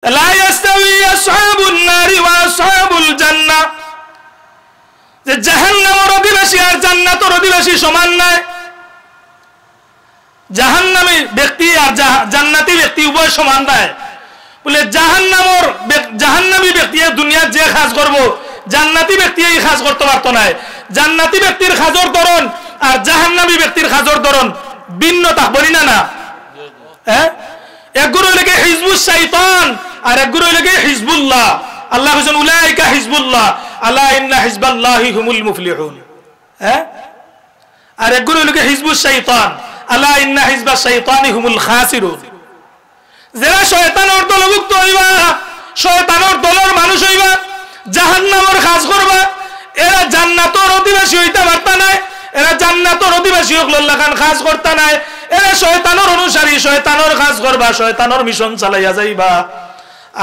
লা ইয়াস্তাউই আসহাবুন নারি ওয়া আসহাবুল জান্নাহ, যে জাহান্নামের অধিবাসী আর জান্নাতের অধিবাসী সমান নয়। জাহান্নামী ব্যক্তি আর জান্নাতি ব্যক্তি উভয় সমান নয়। বলে জাহান্নামী ব্যক্তি দুনিয়ার যে কাজ করব, জান্নাতি ব্যক্তি এই কাজ করতে পারত না। জান্নাতি ব্যক্তির কাজের ধরন আর জাহান্নামী ব্যক্তির কাজের ধরন ভিন্নতা, বলি না? হ্যাঁ, একগুলো লেগে হিজবুশ শাইতান আর একগুলো লেগে হিজবুল্লাহ। আল্লাহ বলেন উলাইকা হিজবুল্লাহ আলা ইন্না হিজবাল্লাহি হুমুল মুফলিহুন। হ্যাঁ, আর একগুলো লেগে হিজবুশ শাইতান আলা ইন্না হিজবাশ শাইতানি হুমুল খাসিরুন। যারা শয়তানের দলভুক্ত হইবা, শয়তানের দলের মানুষ হইবা, জাহান্নামের কাজ করবা, এরা জান্নাতের অধিবাসী হইতে পারতা নাই। এরা জান্নাতের অধিবাসী হকল্লা খান কাজ করতা নাই। এরা শয়তানের অনুসারী, শয়তানের কাজ করবা, শয়তানের মিশন চালাইয়া যাইবা।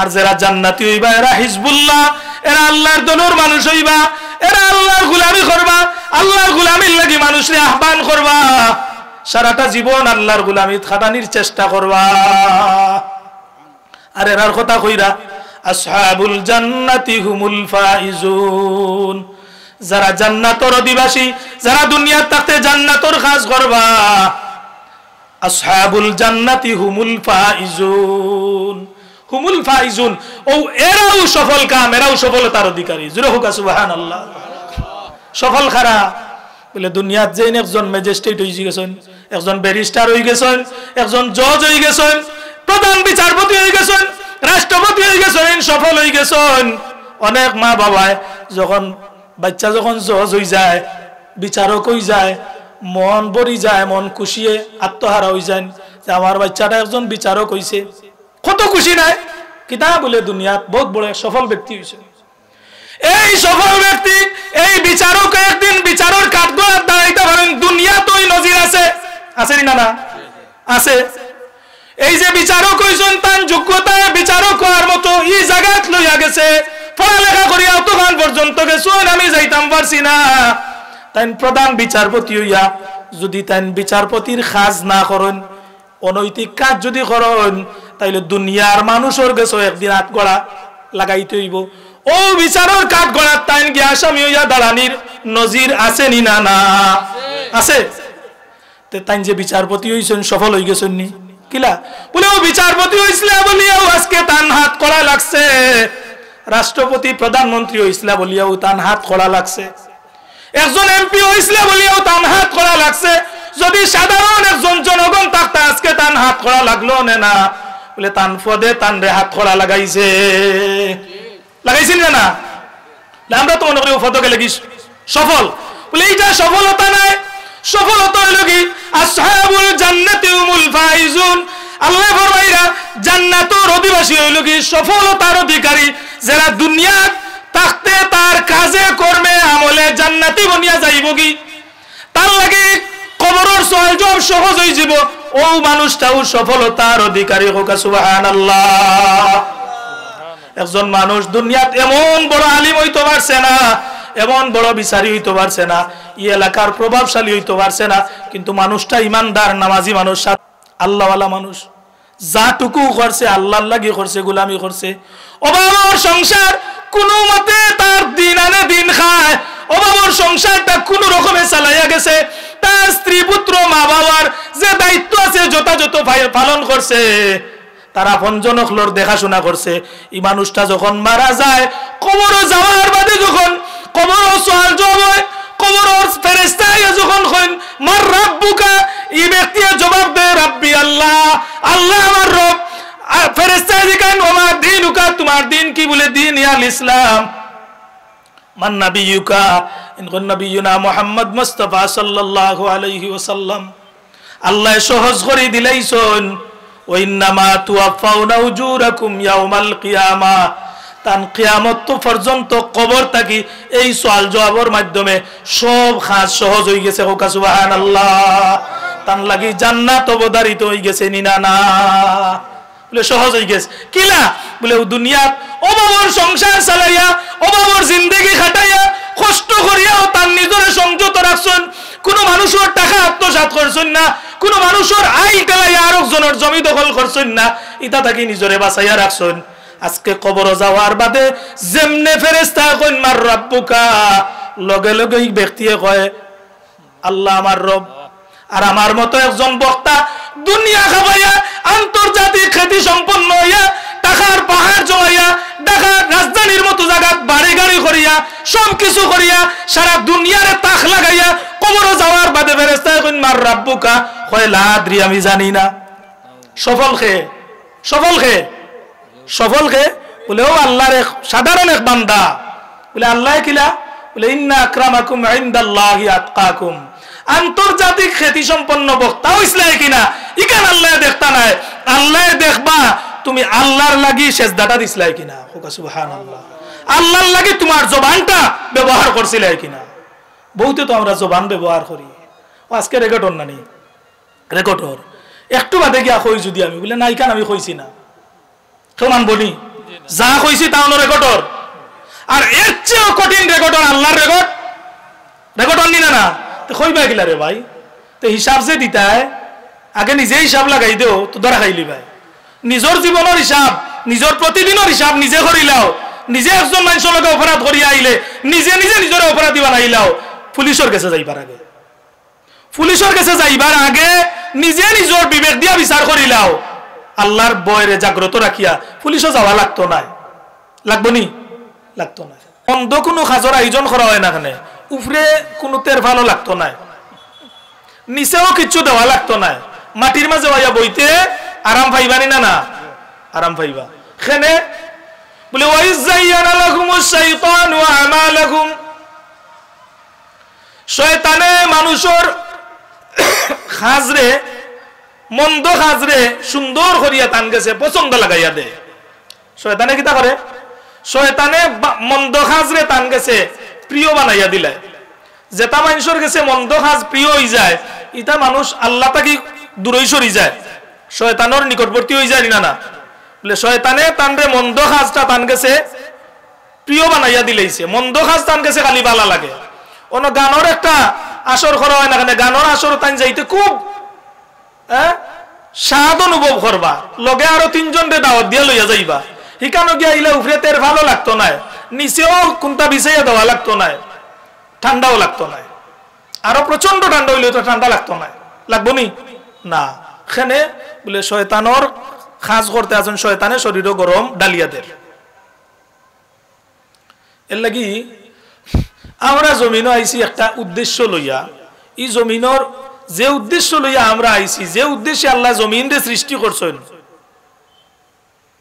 আর যারা জান্নাতি হইবা এরা হিজবুল্লাহ, এরা আল্লাহর দলের মানুষ হইবা, এরা আল্লাহর গোলামি করবা, আল্লাহর গোলামির লাগি মানুষরে আহ্বান করবা, সারাটা জীবন আল্লাহর গোলামি খাটানির চেষ্টা করবা। আর এরার কথা কইরা আসহাবুল জান্নাতি হুমুল ফাইজুন, যারা জান্নাতের অধিবাসী, যারা দুনিয়ার থাকতে জান্নাতের কাজ করবা, আসহাবুল জান্নাতি হুমুল ফাইজুন, হুমুল ফাইজুন। ও এরাও সফল কাম, এরাও সফলতার অধিকারী। জোরে হোক সুবহানাল্লাহ। সফল খারা বলে দুনিয়াত যে একজন ম্যাজিস্ট্রেট হয়ে গেছেন, একজন ব্যারিস্টার হয়ে গেছেন, একজন জজ হয়ে গেছেন, প্রধান বিচারপতি হয়ে গেছেন, রাষ্ট্রপতি হয়ে গেছেন, সফল হয়ে গেছেন। অনেক মা বাবায় যখন বাচ্চা যখন জজ হয়ে যায়, বিচারক হয়ে যায়, মন ভরি যায়, মন খুশিয়ে আত্মহারা হয়ে যায় যে আমার বাচ্চাটা একজন বিচারক হয়েছে। কত খুশি নাই কিতা বলে দুনিয়াত বহুত বড় সফল ব্যক্তি হয়েছে। এই সফল ব্যক্তি, এই বিচারক একদিন বিচারের কাঠগড়ায় দাঁড়াইতে পারেন। দুনিয়াতেই নজির আছে, আছে না? আছে। এই যে বিচারক হইছেন তার যোগ্যতায় বিচারক হওয়ার মতো এই জায়গাত লইয়া গেছে, পড়ালেখা করিয়া তখন পর্যন্ত গেছেন, আমি যাইতাম পারছি না। তাই প্রধান বিচারপতি হইয়া যদি তাই বিচারপতির কাজ না করেন, অনৈতিক কাজ যদি করেন, তাইলে দুনিয়ার মানুষের গেছে একদিন হাত গড়া লাগাইতে হইব। ও বিচারের কাঠ গড়ার তাইন গিয়া আসামি হইয়া দাঁড়ানির নজির আছে নি? না আছে। তাই যে বিচারপতি হইছেন সফল হয়ে গেছেন নি? কিলা বলে ও বিচারপতি হইছিল বলিয়াও আজকে তান হাত করা লাগছে, রাষ্ট্রপতি প্রধানমন্ত্রী হইছিল বলিয়াও তান হাত করা লাগছে, একজন এমপি হইছিল বলিয়াও তান হাত করা লাগছে। যদি সাধারণ একজন জনগণ থাকতে আজকে তান হাত করা লাগলো না? বলে তান পদে তান রে হাত করা লাগাইছে, লাগাইছিল না? আমরা তো মনে করি ও পদকে লাগিস সফল। বলে এইটা সফলতা নাই, সফলতা হইল কি আসহাবুল জান্নাতি হুমুল ফাইজুন। আল্লাহ ফরমাইরা জান্নাতের অধিবাসী হইল কি সফলতার অধিকারী, যারা দুনিয়াত থাকতে তার কাজে কর্মে আমলে জান্নাতি বনিয়া যাইব কি, তার লাগে কবরের সওয়াল জবাব সহজ হয়ে যাব। ও মানুষটাও সফলতার অধিকারী হোক সুবহানাল্লাহ। একজন মানুষ দুনিয়াত এমন বড় আলিম হইতে পারছে না, এমন বড় বিচারী হইতে পারছে না, এই এলাকার প্রভাবশালী হইতে পারছে না, কিন্তু মানুষটা ইমানদার নামাজি মানুষ, আল্লাহওয়ালা মানুষ, যাটুকু করছে আল্লাহর লাগি করছে, গোলামি করছে। অভাবর সংসার কোন মতে তার দিন আনে দিন খায়, অভাবর সংসারটা কোন রকমে চালাইয়া গেছে, তার স্ত্রী পুত্র মা বাবার যে দায়িত্ব আছে যথাযথ পালন করছে, তারা আপনজনকলর দেখাশোনা করছে। এই মানুষটা যখন মারা যায়, কবরে যাওয়ার বাদে যখন কবর সওয়াল জবাব হয়, কবর ফেরেশতা যখন কইন মার রাব্বুকা, এই ব্যক্তি জবাব দেয় রাব্বি আল্লাহ, আল্লাহ আমার রব। ফেরেশতা জিজ্ঞাসা ওমা দীনুকা, তোমার দিন কি? বলে দিন ইয়াল ইসলাম। মান নাবিয়ুকা, ইনকুন নাবিয়ুনা মুহাম্মদ মুস্তাফা সাল্লাল্লাহু আলাইহি ওয়াসাল্লাম। আল্লাহ সহজ করে দিলাইছেন ওয়াইন্নামা তুওয়াফাউনা উজুরাকুম ইয়াউমাল কিয়ামা। তান কিয়ামত পর্যন্ত কবর থাকি এই সওয়াল জবাবের মাধ্যমে সব কাজ সহজ হয়ে গেছে। হোক সুবহানাল্লাহ। তান লাগি জান্নাত অবধারিত হয়ে গেছে নি? না বলে সহজ হয়ে গেছে। কিলা বলে দুনিয়াত অভাবর সংসার চালাইয়া, অভাবর জিন্দেগি খাটাইয়া, কষ্ট করিয়াও তার নিজের সংযত রাখছেন, কোন মানুষের টাকা আত্মসাৎ করছেন না, কোন মানুষের আই টেলাইয়া আরেকজনের জমি দখল করছেন না, ইটা থাকি নিজরে বাঁচাইয়া রাখছেন। আজকে কবর যাওয়ার বাদে যেমনে ফেরেশতা কইন মার রাব্বুকা, লগে লগে এই ব্যক্তিয়ে কয় আল্লাহ আমার রব। আর আমার মতো একজন বক্তা দুনিয়া খাবাইয়া আন্তর্জাতিক খ্যাতি সম্পন্ন হইয়া টাকার পাহাড় জমাইয়া ঢাকার রাজধানীর মতো জায়গা বাড়ি গাড়ি করিয়া সবকিছু করিয়া সারা দুনিয়ারে তাক লাগাইয়া কবরে যাওয়ার বাদে ফেরেশতা কইন মার রাব্বুকা, কয় লা আদরি, আমি জানি না। সফল খে বলে ও আল্লাহর এক সাধারণ এক বান্দা। বলে আল্লাহ কিলা? বলে ইন্না আকরামাকুম ইনদাল্লাহি আতকাকুম। আন্তর্জাতিক খ্যাতি সম্পন্ন বক্তা হইছলাই কিনা ইকান আল্লাহ দেখতা নাই, আল্লাহ দেখবা তুমি আল্লাহর লাগি সেজদাটা দিছলাই কিনা। সুবহানাল্লাহ। আল্লাহর লাগি তোমার জবানটা ব্যবহার করছিলাই কিনা। বহুতে তো আমরা জবান ব্যবহার করি। ও আজকে রেকর্ডর না নি, রেকর্ডর একটু বাদে গিয়া কই যদি আমি বলে নাই কান আমি কইছি না, কেউ মানবনি? যা কইছি তা হলো রেকর্ডর। আর এর চেয়েও কঠিন রেকর্ডর আল্লাহর রেকর্ডর নি না তো কইবা গিলা রে ভাই। তো হিসাব যে দিতায় আগে নিজে হিসাব লাগাই দেও তো ধরা খাইলি ভাই। নিজের জীবনের হিসাব, নিজের প্রতিদিনের হিসাব নিজে করিলাও। নিজে একজন মানুষের লগে অপরাধ করিয়া আইলে নিজে নিজে নিজের অপরাধী বানাইলাও। পুলিশের কাছে যাইবার আগে, পুলিশের কাছে যাইবার আগে নিজে নিজের বিবেক দিয়া বিচার করিলাও। আল্লাহর বয়রে জাগ্রত রাখিয়া পুলিশও যাওয়া লাগতো না। লাগবো নি? লাগতো না। অন্ধ কোনো খাজর আয়োজন করা হয় না, এখানে উপরে কোনো তের ভালো লাগতো না, নিচেও কিচ্ছু দেওয়া লাগতো না। মাটির মাঝে হইয়া বইতে আরাম পাইবানি না? না আরাম পাইবা। এখানে বলে ওয়াইযায়্যানা লাকুমুশ শাইতানু আমালাকুম, শয়তানে মানুষের খাজরে মন্দ খাজরে সুন্দর করিয়া তান গেছে পছন্দ লাগাইয়া দে। শয়তানে কিতা করে? শয়তানে মন্দ খাজরে তান গেছে প্রিয় বানাইয়া দিলে। যেটা মানুষের কাছে মন্দ খাজ প্রিয় হয়ে যায় ইটা মানুষ আল্লাহ তাকে দূরই সরি যায়, শয়তানের নিকটবর্তী হয়ে যায় না। বলে শয়তানে তানরে মন্দ খাজটা তান গেছে প্রিয় বানাইয়া দিলেইছে। মন্দ খাজ তান গেছে খালি বালা লাগে। অন্য গানের একটা আসর করা হয় না, গানের আসর তান যাইতে খুব স্বাদ অনুভব করবা, লগে আরো তিনজন রে দাওয়াত দিয়া লইয়া যাইবা। হিকানো গিয়া ইলে উপরে তের ভালো লাগতো না, নিচেও কোনটা বিছাইয়া দেওয়া লাগতো না, ঠান্ডাও লাগতো না। আরো প্রচন্ড ঠান্ডা হইলে তো ঠান্ডা লাগতো না, লাগবো নি? না। এখানে বলে শয়তানোর খাজ করতে আছেন, শয়তানে শরীরও গরম ডালিয়াদের। এর লাগি আমরা জমিনও আইছি একটা উদ্দেশ্য লইয়া। এই জমিনের যে উদ্দেশ্য লইয়া আমরা আইছি, যে উদ্দেশ্যে আল্লাহ জমিন রে সৃষ্টি করছেন,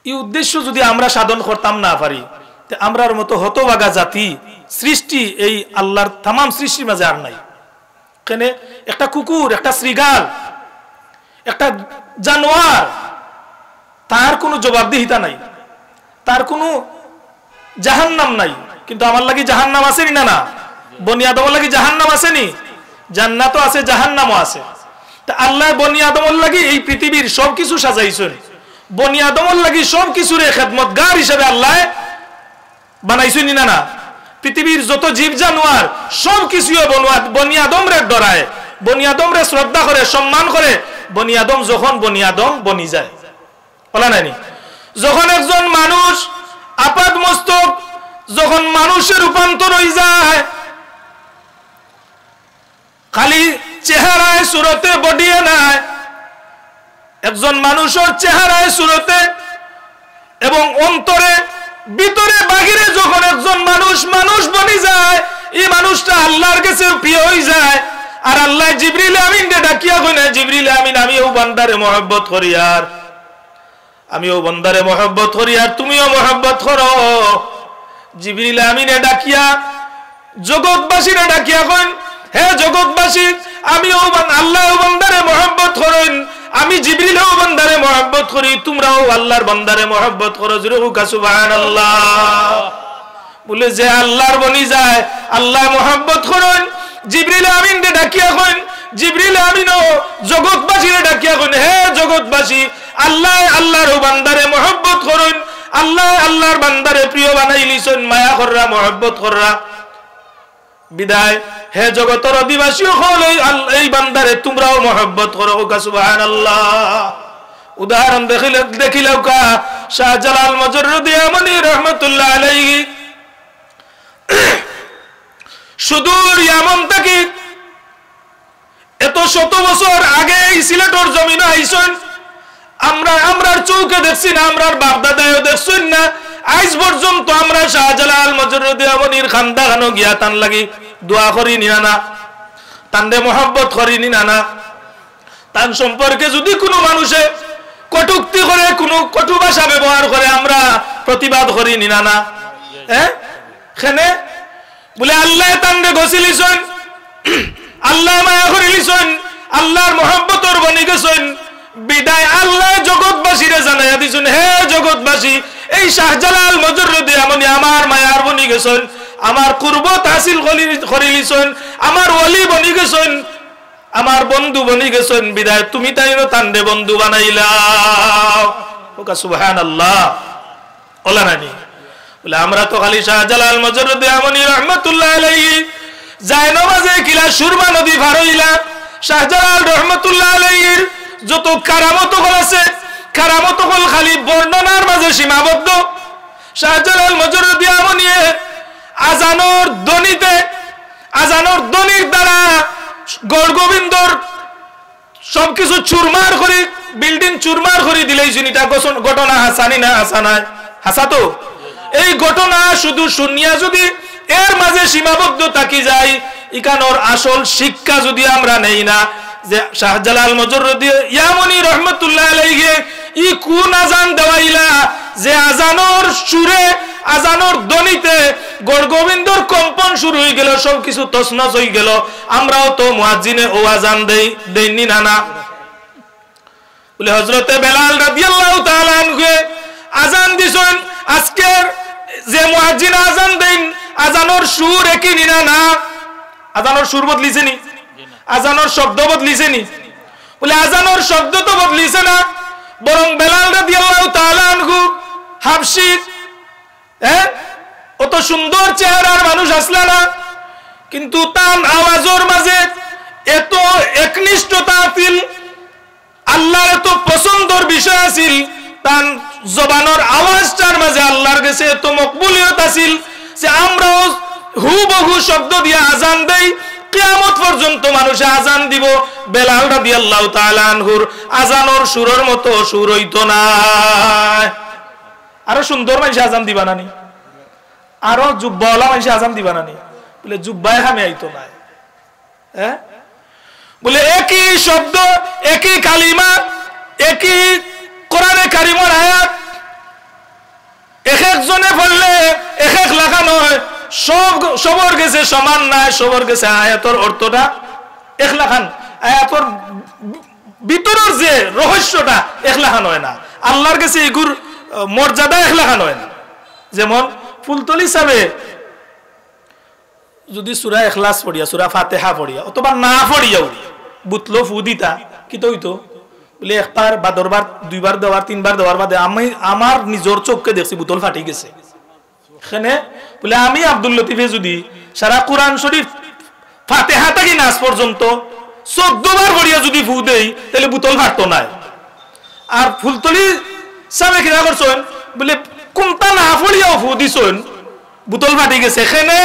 এই উদ্দেশ্য যদি আমরা সাধন করতাম না পারি, আমরার মতো হতভাগা জাতি সৃষ্টি এই আল্লাহর তাম সৃষ্টির মাঝে আর নাই। এখানে একটা কুকুর, একটা শ্রীগাল, একটা জানোয়ার, তার কোনো জবাবদিহিতা নাই, তার কোনো জাহান্নাম নাই। কিন্তু আমার লাগি জাহান্নাম আসেনি না? না। বনি আদমের লাগি জাহান্নাম আসেনি? জান্নাতও আছে, জাহান্নামও আছে। তা আল্লাহ বনি আদমের লাগি এই পৃথিবীর সবকিছু সাজাইছেন। বনি আদমের লাগি সবকিছুর খেদমতগার হিসেবে আল্লাহ বানাইছেন না? না। পৃথিবীর যত জীব জানোয়ার সবকিছুও বনি আদমরে ডরায়, বনি আদমরে শ্রদ্ধা করে, সম্মান করে। বনি আদম যখন বনি আদম বনি যায়, বলা নাইনি? যখন একজন মানুষ আপাদ মস্তক যখন মানুষের রূপান্তর হয়ে যায়, খালি চেহারায় সুরতে বডিয়ে নাই, একজন মানুষের চেহারায় সুরতে এবং অন্তরে ভিতরে বাহিরে যখন একজন মানুষ মানুষ বনি যায়, এই মানুষটা আল্লাহর কাছে প্রিয় হয়ে যায়। আর আল্লাহ জিবরিল আমিন কে ডাকিয়া কইনা, জিবরিল আমিন আমিও বান্দারে মহব্বত করি, আর আমিও বান্দারে মহব্বত করি, আর তুমিও মহব্বত করো। জিবরিল আমিনে ডাকিয়া জগৎবাসীরে ডাকিয়া কইন, হে জগৎবাসী, আমিও আল্লাহ বান্দারে মহব্বত করেন, আমি জিবরিলও বান্দারে মহব্বত করি, তোমরাও আল্লাহর বান্দারে মহব্বত করো। জোরে হোক সুবহানাল্লাহ। বলে যে আল্লাহর বনি যায় আল্লাহ মহব্বত করেন। জিবরিল আমিন কে ডাকিয়া কইন, জিবরিল আমিনও জগৎবাসীরে ডাকিয়া কইন, হে জগৎবাসী, আল্লাহ আল্লাহর বান্দারে মহব্বত করেন, আল্লাহ আল্লাহর বান্দারে প্রিয় বানাইলিছেন, মায়া কররা, মহব্বত কররা। বিদায় হে জগতের অধিবাসী হল এই বান্দারে তোমরাও মহব্বত করো। সুবহানাল্লাহ। উদাহরণ দেখিলেও কা শাহজালাল মজরুদি আমনি রহমাতুল্লাহ আলাইহি সুদূর ইয়ামান থেকে এত শত বছর আগে এই সিলেটের জমিনে আইছেন। আমরার চৌকে দেখছি না, আমরার বাপদাদায়ও দেখছেন না। আজ পর্যন্ত আমরা শাহজালাল মজরুদি আমনির খানদাখানো গিয়া তান লাগি দোয়া করি নিনা, তানরে মোহাব্বত করি নিনা, তান সম্পর্কে যদি কোনো মানুষে কটুক্তি করে, কোনো কটু ভাষা ব্যবহার করে, আমরা প্রতিবাদ করি নিনা। বলে আল্লাহ তানরে গছিলিছেন, আল্লাহ মায়া করিলিছেন, আল্লাহর মোহাব্বতর বনি গেছেন। বিদায় আল্লাহ জগৎবাসীরে জানাইয়া দিছেন, হে জগৎবাসী, এই শাহজালাল মজরুদি আমনি আমার মায়ার বনি গেছেন, আমার কুরবত হাসিল করিলিছেন, আমার ওলি বনি গেছেন, আমার বন্ধু বনি গেছেন। বিদায় তুমি তাইরও তানরে বন্ধু বানাইলাও। ওকা সুবহানাল্লাহ ওলা নানি। বলে আমরা তো খালি শাহজালাল মজরুদি আমনি রহমাতুল্লাহ আলাইহি যায় নামাজে কিলা সুরমা নদী পার হইলা। শাহজালাল রহমাতুল্লাহ আলাইহির যত কারামত হল আছে, কারামত হল খালি বর্ণনার মাঝে সীমাবদ্ধ। শাহজালাল মজরুদি আমনি আজানোর ধ্বনিতে, আজানোর ধ্বনির দ্বারা গড় গোবিন্দর সবকিছু চুরমার করে, বিল্ডিং চুরমার করে দিলেইছেন। এটা ঘটনা হাসানি না? হাসানায় হাসা তো। এই ঘটনা শুধু শুনিয়া যদি এর মাঝে সীমাবদ্ধ থাকি যায়, ইকানোর আসল শিক্ষা যদি আমরা নেই না, যে শাহজালাল মজরুদি ইয়ামনি রহমাতুল্লাহ আলাইহি ই কোন আজান দেওয়াইলা, যে আজানোর সুরে, আজানোর ধ্বনিতে গড় গোবিন্দর কম্পন শুরু হয়ে গেল, সবকিছু তছনছ হয়ে গেল। আমরাও তো মুয়াজ্জিনে ও আজান দেইনি না। বলে হযরতে বেলাল রাদিয়াল্লাহু তাআলা আনহু আজান দিছেন। আজকের যে মুয়াজ্জিন আজান দেন, আজানোর সুর একই নিনা না? আজানোর সুর বদলিছে নি? আজানোর শব্দ বদলিছে নি? বলে আজানোর শব্দ তো বদলিছে না, বরং বেলাল রাদিয়াল্লাহু তাআলা আনহু হাবশী, অত সুন্দর চেহারার মানুষ আসলা না, কিন্তু তার আওয়াজের মাঝে এত একনিষ্ঠতা আছিল, আল্লাহর এত পছন্দের বিষয় আছিল, তার জবানের আওয়াজটার মাঝে আল্লাহর কাছে এত মকবুলিয়ত আছিল যে আমরাও হুবহু শব্দ দিয়ে আজান দেই, কিয়ামত পর্যন্ত মানুষে আজান দিব। বেলাল রাদিয়াল্লাহু তাআলা আনহুর আজানোর সুরের মতো সুর হইতো না। আরো সুন্দর মানুষ আজান দিবা নানি, আরো জুব্বাওয়ালা মানুষ আজান দিবা নানি? বলে জুব্বায় খামে আইতো না। বলে একই শব্দ, একই কালিমা, একই কোরআনে কারিমের আয়াত এক একজনে পড়লে এক এক লেখা নয়, সবার কাছে সমান নাই, সবার কাছে আয়াতের অর্থটা এক লেখান, আয়াতের ভিতরের যে রহস্যটা এক লেখা নয় না। আল্লাহর কাছে এগুর মর্যাদা এক লেখা নয় না। যেমন ফুলতলি হিসাবে যদি সূরা ইখলাস পড়িয়া, সূরা ফাতিহা পড়িয়া, অথবা না পড়িয়াও বুতলো ফু দিতা, কি তো হইতো? বলে একবার বা দরবার, দুইবার দেওয়ার, তিনবার দেওয়ার বাদে আমি আমার নিজের চোখকে দেখছি বুতল ফাটি গেছে। এখানে বলে আমি আব্দুল লতিফে যদি সারা কোরআন শরীফ ফাতিহা থেকে নাস পর্যন্ত 14 বার পড়িয়া যদি ফু দেই, তাহলে বুতল ফাটতো না। আর ফুলতলি সামনে কিনা করছেন, বলে কোনটা না পড়িয়াও ফু দিছেন, বুতল ফাটি গেছে। এখানে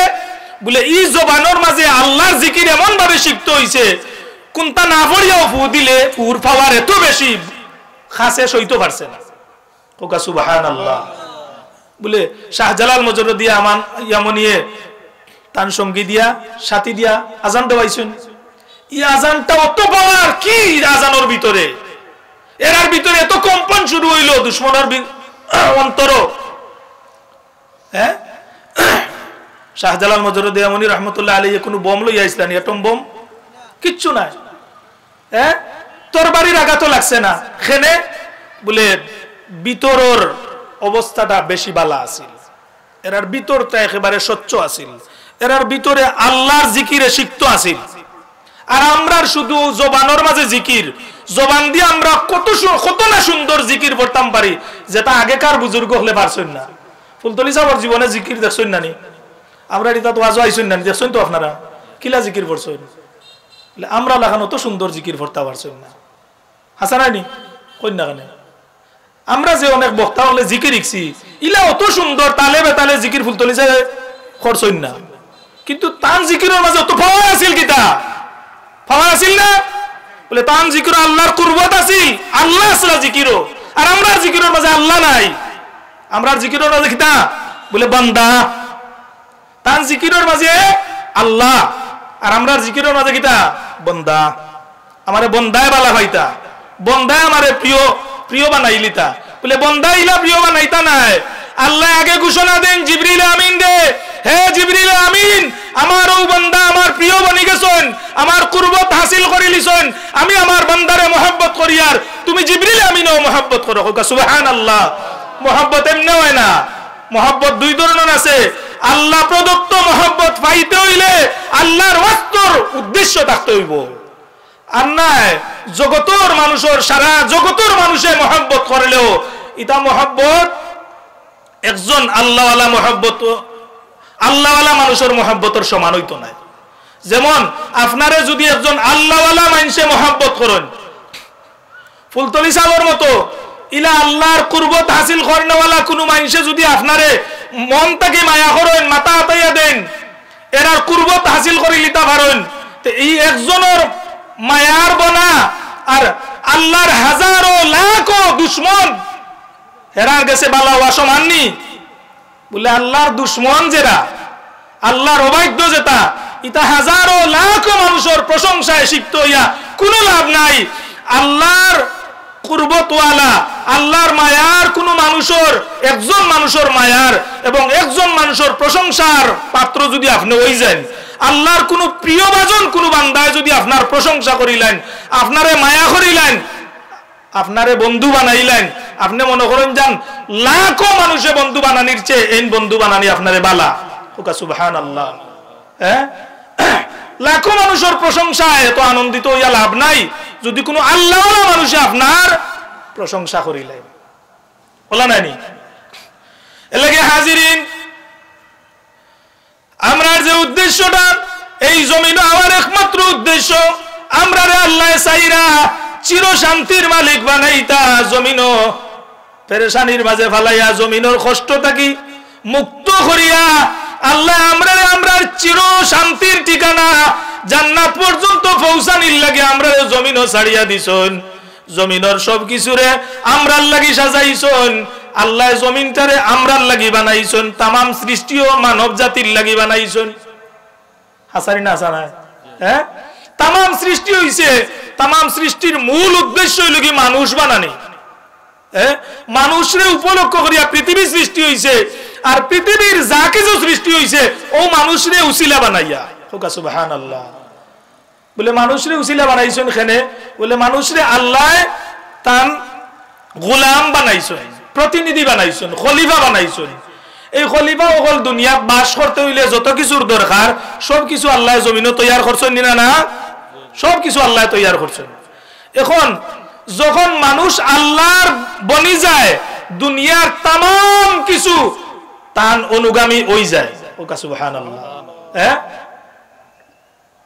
বলে ই জবানের মাঝে আল্লাহর জিকির এমন ভাবে শিখতে হইছে, কোনটা না পড়িয়াও ফু দিলে ফুর পাওয়ার এত বেশি, খাসে সইতে পারছে না। ওকা সুবহানাল্লাহ। বলে শাহজালাল মজরুদি ইয়ামনিয়ে তান সঙ্গী দিয়া, সাথী দিয়া আজান দেওয়াইছেন। ই আজানটা অত পাওয়ার কি আজানের ভিতরে, এর ভিতরে এত কম্পন শুরু হইল দুশ্মনের অন্তর। শাহজালাল মজরুদি ইয়ামনি রহমতুল্লাহ আলাইহি কোনো বোম লইয়া আইছিলেন? এটম বোম কিচ্ছু নাই। তরবারির আঘাতও লাগছে না। খেনে বলে ভিতরের অবস্থাটা বেশি বালা আছিল, এরার ভিতরটা একেবারে স্বচ্ছ আছিল, এরার ভিতরে আল্লাহর জিকিরে সিক্ত আছিল। আর আমরা শুধু জবানের মাঝে জিকির, জবান দিয়ে আমরা কত না সুন্দর জিকির পড়তাম পারি, যেটা আগেকার বুজুর্গ হলে পারছেন না। ফুলতলি সাহেবের জীবনে জিকির দেখছেন না নি? আমরা এটা তো আজও আইছেন না, দেখছেন তো আপনারা কিলা জিকির পড়ছেন? আমরা লাগানো তো সুন্দর জিকির পড়তে পারছেন না। হাসা নাইনি কই না? কেন আমরা যে অনেক বক্তা হলে জিকির শিখছি ইলা অত সুন্দর তালে বেতালে জিকির ফুল তুলিছে খরচইন না, কিন্তু তান জিকিরের মাঝে অত পাওয়ার আছিল কিতা পাওয়ার আছিল না বলে তান জিকির আল্লাহর কুরবত আছিল, আল্লাহ আসলা জিকিরও, আর আমরা জিকিরের মাঝে আল্লাহ নাই, আমরা জিকিরের মাঝে কিতা বলে বান্দা, তান জিকিরের মাঝে আল্লাহ আর আমরা জিকিরের মাঝে কিতা বন্দা। আমারে বন্দায় বালা ভাইতা, বন্দায় আমারে প্রিয় প্রিয় বানাইলিতা, বলে বন্দা ইলা প্রিয় বানাইতা নাই, আল্লাহ আগে ঘোষণা দেন জিবরিল আমিন রে, হে জিবরিল আমিন আমার ও বান্দা আমার প্রিয় বনি গেছেন, আমার কুরবত হাসিল করে লিছেন, আমি আমার বান্দারে মহব্বত করি, আর তুমি জিবরিল আমিনও মহব্বত করো। সুবহানাল্লাহ। মহব্বত এমনি হয় না, মহব্বত দুই ধরনের আছে। আল্লাহ প্রদত্ত মহব্বত পাইতে হইলে আল্লাহর ওয়াস্তর উদ্দেশ্য থাকতে হইব, আর নাই জগতের মানুষের সারা জগতের মানুষে মহব্বত করলেও ইটা মহব্বত একজন আল্লাহওয়ালা মহব্বত আল্লাহওয়ালা মানুষের মহব্বতের সমান হইতো না। যেমন আপনারে যদি একজন আল্লাহওয়ালা মানুষে মহব্বত করেন, ফুলতলি সাহেবের মতো ইলা আল্লাহর কুরবত হাসিল করেনওয়ালা কোনো মানুষে যদি আপনারে মন থেকে মায়া করেন, মাথা হাতাইয়া দেন, এরার কুরবত হাসিল করে লিতা পারেন, তো এই একজনের মায়ার বনা আর আল্লাহর হাজারো লাখো দুশ্মন হেরার গেছে বালা হওয়া সমাননি। বলে আল্লাহর দুশ্মন যেরা, আল্লাহর অবাধ্য যেটা, ইতা হাজারো লাখো মানুষের প্রশংসায় সিক্ত হইয়া কোনো লাভ নাই। আল্লাহর কুরবতওয়ালা আল্লাহর মায়ার কোন মানুষের একজন মানুষের মায়ার এবং একজন মানুষের প্রশংসার পাত্র যদি আপনি হই যান, আল্লাহর কোন প্রিয়ভাজন কোন বান্দায় যদি আপনার প্রশংসা করিলেন, আপনারে মায়া করিলেন, আপনারে বন্ধু বানাইলেন, আপনি মনে করেন যান লাখো মানুষে বন্ধু বানানির চেয়ে এই বন্ধু বানানি আপনারে বালা। সুবহানাল্লাহ। হ্যাঁ, লাখো মানুষের প্রশংসায় এত আনন্দিত হইয়া লাভ নাই যদি কোনো আল্লাহওয়ালা মানুষে আপনার প্রশংসা করিলেন। বলা নাইনি এলাকে হাজিরিন, আমরা যে উদ্দেশ্যটা এই জমিন আমার একমাত্র উদ্দেশ্য, আমরা রে আল্লাহ চাইরা চির শান্তির মালিক বানাইতা, জমিনও পেরেশানির মাঝে ফালাইয়া জমিনের কষ্ট থাকি মুক্ত করিয়া আল্লাহ আমরা চির শান্তির ঠিকানা জান্নাত পর্যন্ত পৌঁছানির লাগে আমরা জমিনও ছাড়িয়া দিছন, জমিনের সব কিছুরে আমরার লাগি সাজাইছন, আল্লাহ জমিনটারে আমরার লাগি বানাইছন, তামাম সৃষ্টিও মানব জাতির লাগি বানাইছন। হাসারি না হাসানা? হ্যাঁ, তামাম সৃষ্টি হইছে, তামাম সৃষ্টির মূল উদ্দেশ্য হইল কি মানুষ বানানি। মানুষরে উপলক্ষ করিয়া পৃথিবী সৃষ্টি হইছে, আর পৃথিবীর যা কিছু সৃষ্টি হইছে ও মানুষরে উসিলা বানাইয়া। সুবহানাল্লাহ। বলে মানুষরে উসিলা বানাইছেন কেনে? বলে মানুষরে আল্লাহ তান গোলাম বানাইছেন, প্রতিনিধি বানাইছেন, খলিফা বানাইছেন। এই খলিফা ওগল দুনিয়াত বাস করতে হইলে যত কিছুর দরকার সব কিছু আল্লাহ জমিনও তৈয়ার করছেন না? না, সব কিছু আল্লাহ তৈয়ার করছেন। এখন যখন মানুষ আল্লাহর বনি যায়, দুনিয়ার তামাম কিছু তান অনুগামী হয়ে যায়। সুবহানাল্লাহ। হ্যাঁ,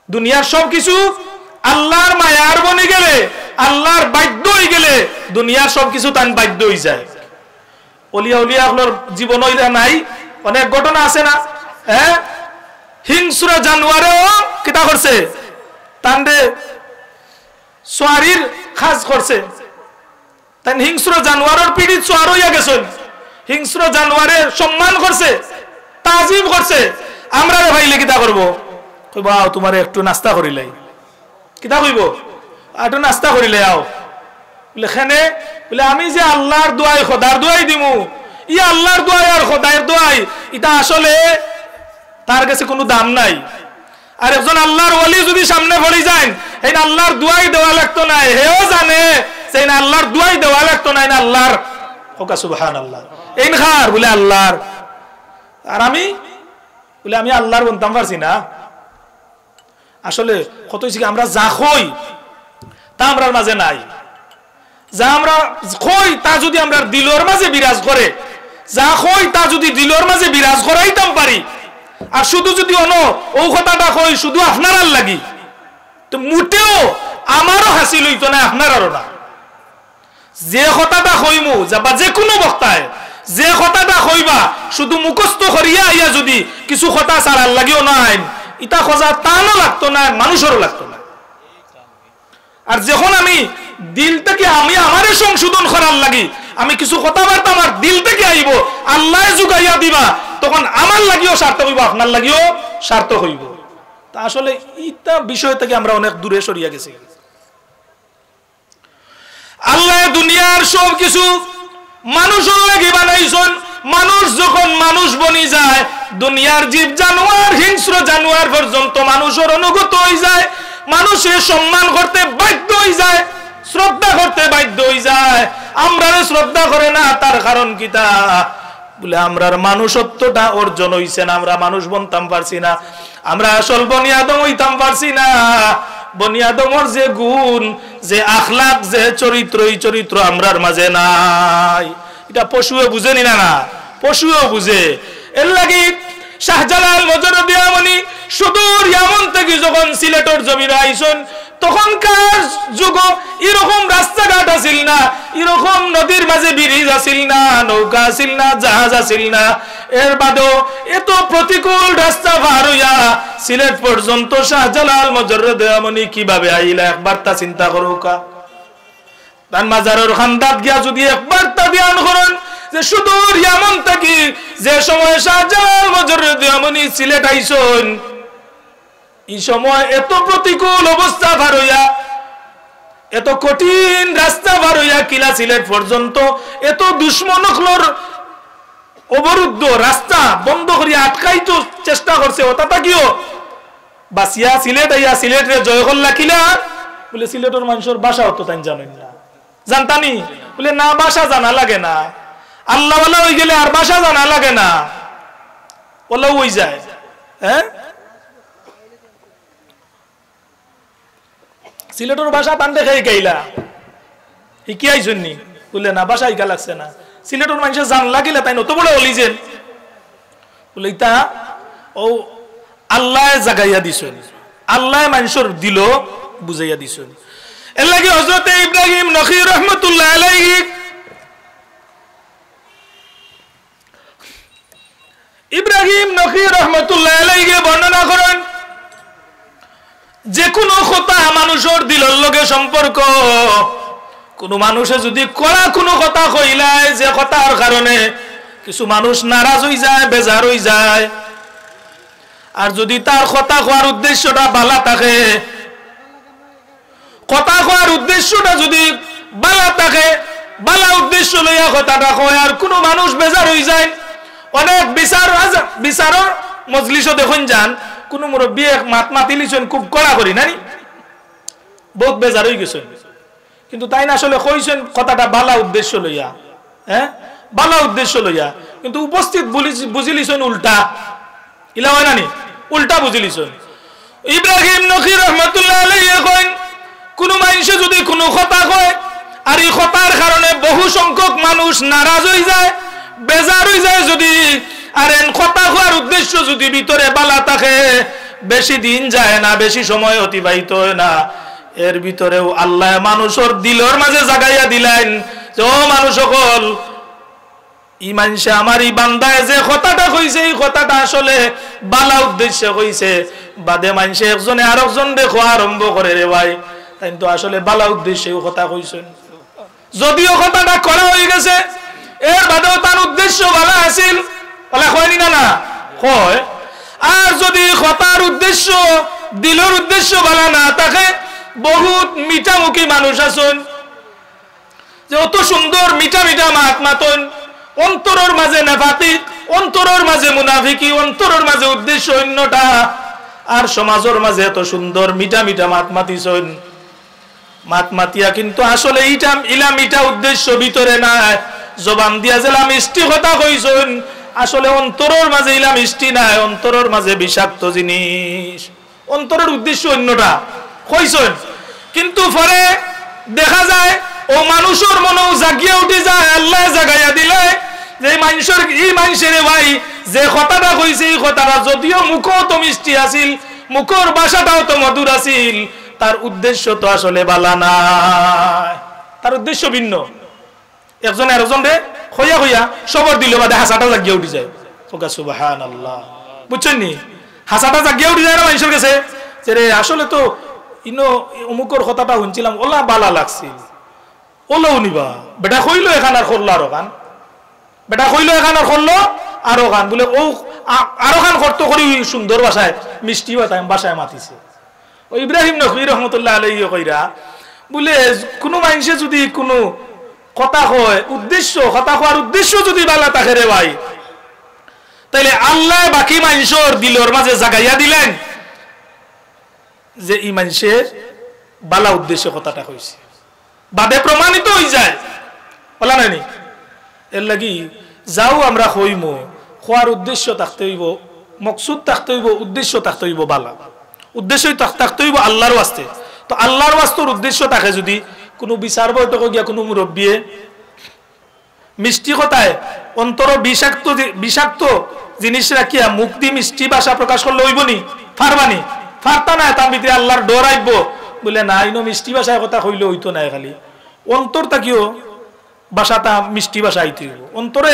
দুনিয়ার সব কিছু আল্লাহর মায়ার বনি গেলে, আল্লাহর বাধ্য হয়ে গেলে দুনিয়ার সব কিছু তান বাধ্য হয়ে যায়। অলিয়া উলিয়া আপনার জীবন নাই, অনেক ঘটনা আছে না? হ্যাঁ, হিংস্র জানোয়ারেও কিতা করছে, তান্ডে সোয়ারির খাস করছে, তাই হিংস্র জানোয়ারের পিড়িত সোয়ার হইয়া গেছেন, হিংস্র জানোয়ারের সম্মান করছে, তাজিম করছে। আমরা ভাইলে কিতা করবো? কইবা তোমার একটু নাস্তা করিলাই, কিতা কইব? একটু নাস্তা করিলে আও। বলে খেনে? বলে আমি যে আল্লাহর দোয়াই খোদার দোয়াই দিমু, ই আল্লাহর দোয়াই আর খোদার দোয়াই এটা আসলে তার কাছে কোনো দাম নাই। আর একজন আল্লাহর ওলি যদি সামনে পড়ে যায়, এই আল্লাহর দোয়াই দেওয়া লাগতো না, হেও জানে যে আল্লাহর দোয়াই দেওয়া লাগতো না, আল্লাহর। সুবহানাল্লাহ। এই খার বলে আল্লাহর, আর আমি বলে আমি আল্লাহর বলতাম পারছি না। আসলে কত হয়েছে আমরা যা খই তা আমরার মাঝে নাই, যা আমরা খই তা যদি আমরা দিলর মাঝে বিরাজ করে, যা খই তা যদি দিলর মাঝে বিরাজ করাইতাম পারি, আর শুধু যদি ও কথাটা কই শুধু আপনার আর লাগি, তো মুটেও আমারও হাসিল হইতো না, আপনার আরো না। যে কথাটা কইমু বা যে কোনো বক্তায় যে কথাটা কইবা শুধু মুখস্থ করিয়া আইয়া যদি কিছু কথা ছাড়ার লাগিও নাই, ইটা খোঁজা তানও লাগতো না, মানুষেরও লাগতো না। আর যখন আমি দিল থেকে আমি আমারে সংশোধন করার লাগি আমি কিছু কথাবার্তা আমার দিল থেকে আইব, আল্লাহ যুগাইয়া দিবা, তখন আমার লাগিও স্বার্থ হইব, আপনার লাগিও স্বার্থ হইব। তা আসলে ইটা বিষয় থেকে আমরা অনেক দূরে সরিয়া গেছি। আল্লাহ দুনিয়ার সব কিছু মানুষের লাগি বানাইছেন। মানুষ যখন মানুষ বনি যায়, দুনিয়ার জীব জানোয়ার, হিংস্র জানোয়ার পর্যন্ত মানুষের অনুগত হয়ে যায়, মানুষের সম্মান করতে বাধ্য হয়ে যায়, শ্রদ্ধা করতে বাধ্য হয়ে যায়। আমরা শ্রদ্ধা করে না, তার কারণ কিতা বলে আমরার মানুষত্বটা অর্জন হইছে না, আমরা মানুষ বনতাম পারছি না, আমরা আসল বনি আদম হইতাম পারছি না। বনি আদমর যে গুণ, যে আখলাক, যে চরিত্র, এই চরিত্র আমরার মাঝে নাই। এটা পশুও বুঝেনি না, না পশুও বুঝে। এর লাগি শাহজালাল মজরুদ্দি আমনি সুদূর ইয়ামন থেকে যখন সিলেটের জমিনে আইসন, তখনকার যুগ এরকম রাস্তাঘাট আসিল না, এরকম নদীর মাঝে ব্রিজ আসিল না, নৌকা আসিল না, জাহাজ আসিল না। এর বাদেও এত প্রতিকূল রাস্তা পার হইয়া সিলেট পর্যন্ত শাহজালাল মজরুদ্দি আমনি কিভাবে আইলা, একবার তা চিন্তা করুকা। তার মাজারের খান্দাত গিয়া যদি একবার তা ধ্যান করেন যে সুদূর ইয়ামন থেকে যে সময় শাহজালাল মজরুদ্দি আমনি সিলেট আইসন, এই সময় এত প্রতিকূল অবস্থা পার হইয়া, এত কঠিন রাস্তা পার হইয়া কিলা সিলেট পর্যন্ত এত দুশ্মনকলর অবরুদ্ধ রাস্তা বন্ধ করিয়া আটকাইতো চেষ্টা করছে, ওটা কিও বাসিয়া সিলেট আইয়া সিলেটে জয় করলা কিলা বলে সিলেটের মানুষের ভাষা হতো তাই জানেন না, জানতানি বলে না ভাষা জানা লাগে না, আল্লাহ ওয়ালা হয়ে গেলে আর ভাষা জানা লাগে না, ওলা হয়ে যায়। হ্যাঁ, সিলেটের ভাষা টান দেখাই গাইলা শিখি আইসন নি বলে না ভাষা শিখা লাগছে না, সিলেটের মানুষের জান লাগিলে তাই নত বড় অলিজেন বলে তা ও আল্লাহ জাগাইয়া দিছেন, আল্লাহ মানুষের দিল বুঝাইয়া দিছেন। এর লাগে হযরত ইব্রাহিম নখী রাহমাতুল্লাহ আলাইহি, ইব্রাহিম নখী রাহমাতুল্লাহ আলাইহি বর্ণনা করেন যে কোনো কথা মানুষের দিলের লগে সম্পর্ক, কোন মানুষে যদি কড়া কোনো কথা কইলায় যে কথার কারণে কিছু মানুষ নারাজ হয়ে যায়, বেজার হয়ে যায়, আর যদি তার কথা কওয়ার উদ্দেশ্যটা ভালো থাকে, কথা কওয়ার উদ্দেশ্যটা যদি ভালো থাকে, ভালো উদ্দেশ্য লইয়া কথাটা কয়, আর কোনো মানুষ বেজার হয়ে যায়, অনেক বিচারের মজলিসও দেখুন যান কোন মুরব্বী এক মাত মাতিলিছেন খুব কড়া করি নানি, বহুত বেজার হয়ে গেছেন, কিন্তু তাই না আসলে কইছেন কথাটা ভালো উদ্দেশ্য লইয়া, হ্যাঁ ভালো উদ্দেশ্য লইয়া, কিন্তু উপস্থিত বুঝিলিছেন উল্টা, ইলা হয় নানি উল্টা বুঝিলিছেন। ইব্রাহিম নখী রাহমাতুল্লাহ আলাইহি কইন কোন মানুষে যদি কোনো কথা কয় আর এই কথার কারণে বহু সংখ্যক মানুষ নারাজ হয়ে যায়, বেজার হয়ে যায়, যদি আর এন কথা কওয়ার উদ্দেশ্য যদি ভিতরে বালা থাকে, বেশি দিন যায় না, বেশি সময় অতিবাহিত হয় না, এর ভিতরেও আল্লাহ মানুষের দিলের মাঝে জাগাইয়া দিলেন যে ও মানুষ সকল, ই মানুষে আমার এই বান্দায় যে কথাটা কইছে এই কথাটা আসলে বালা উদ্দেশ্যে কইছে, বাদে মানুষে একজনে আরেকজন দেখো আরম্ভ করে রে ভাই তাই তো আসলে বালা উদ্দেশ্যে কথা কইছেন, যদিও কথাটা করা হয়ে গেছে এর বাদেও তার উদ্দেশ্য ভালো আছিল, বলা হয়নি না, না হয়। আর যদি কথার উদ্দেশ্য দিলের উদ্দেশ্য ভালো না থাকে, বহুত মিঠামুখী মানুষ আছেন যে অত সুন্দর মিঠা মিঠা মাত মাতন, অন্তরের মাঝে নেফাকি, অন্তরের মাঝে মুনাফিকি, অন্তরের মাঝে উদ্দেশ্য অন্যটা, আর সমাজের মাঝে এত সুন্দর মিঠা মিঠা মাত মাতিছেন, মাত মাতিয়া কিন্তু আসলে এইটা ইলা মিঠা উদ্দেশ্য ভিতরে নাই, জবান দিয়া জেলা মিষ্টি কথা কইছেন, আসলে অন্তরের মাঝে ইলা মিষ্টি নাই, অন্তরের মাঝে বিষাক্ত জিনিস, অন্তরের উদ্দেশ্য অন্যটা কইছেন, কিন্তু পরে দেখা যায় ও মানুষের মনেও জাগিয়ে উঠে যায়, আল্লাহ জাগাইয়া দিলে যে মানুষের এই মানুষের ভাই যে কথাটা কইছে এই কথাটা যদিও মুখও তো মিষ্টি আছিল, মুখের ভাষাটাও তো মধুর আছিল, তার উদ্দেশ্য তো আসলে ভালো নাই, তার উদ্দেশ্য ভিন্ন, একজন আরেকজন রে খইয়া খইয়া সবর দিল বাদে হাসাটা জাগিয়ে উঠি যায় ওকা সুবহানাল্লাহ বুঝছেন নি হাসাটা জাগিয়ে উঠি যায় না মানুষের কাছে যে রে আসলে তো ইনো অমুকর কথাটা শুনছিলাম ওলা বালা লাগছিল ওলাও নিবা বেটা কইলো এখান আর করলো আরো গান বেটা কইলো এখান আর করলো আরো গান বলে ও আরো গান করতে করি সুন্দর ভাষায় মিষ্টি ভাষায় মাতিছে ও ইব্রাহিম নখী রহমতুল্লাহ আলাইহি কইরা বলে কোনো মানুষে যদি কোনো কথা কয় উদ্দেশ্য কথা কওয়ার উদ্দেশ্য যদি বালা থাকে রে ভাই তাইলে আল্লাহ বাকি মানুষের দিলের মাঝে জাগাইয়া দিলেন যে এই মানুষের বালা উদ্দেশ্য কথাটা কইছে বাদে প্রমাণিত হয়ে যায় বলা নাইনি এর লাগি যাও আমরা হইমো খোয়ার উদ্দেশ্য থাকতে হইব মকসুদ থাকতে হইব উদ্দেশ্য থাকতে হইব বালা উদ্দেশ্যই থাকতে হইব আল্লাহর ওয়াস্তে তো আল্লাহর ওয়াস্তের উদ্দেশ্য থাকে যদি কোনো বিচার বৈঠক গিয়া কোনো মুরব্বিয়ে মিষ্টি কথায় অন্তর বিষাক্ত জিনিস রাখিয়া মুখ দিয়ে মিষ্টি ভাষা প্রকাশ করলে হইবনি ফারবানি ফারতা না তার ভিতরে আল্লাহর ডর আইব বলে না ইনো মিষ্টি ভাষায় কথা কইলে হইতো না খালি অন্তর তাকিও ভাষাটা মিষ্টি ভাষা আইতে হইব অন্তরে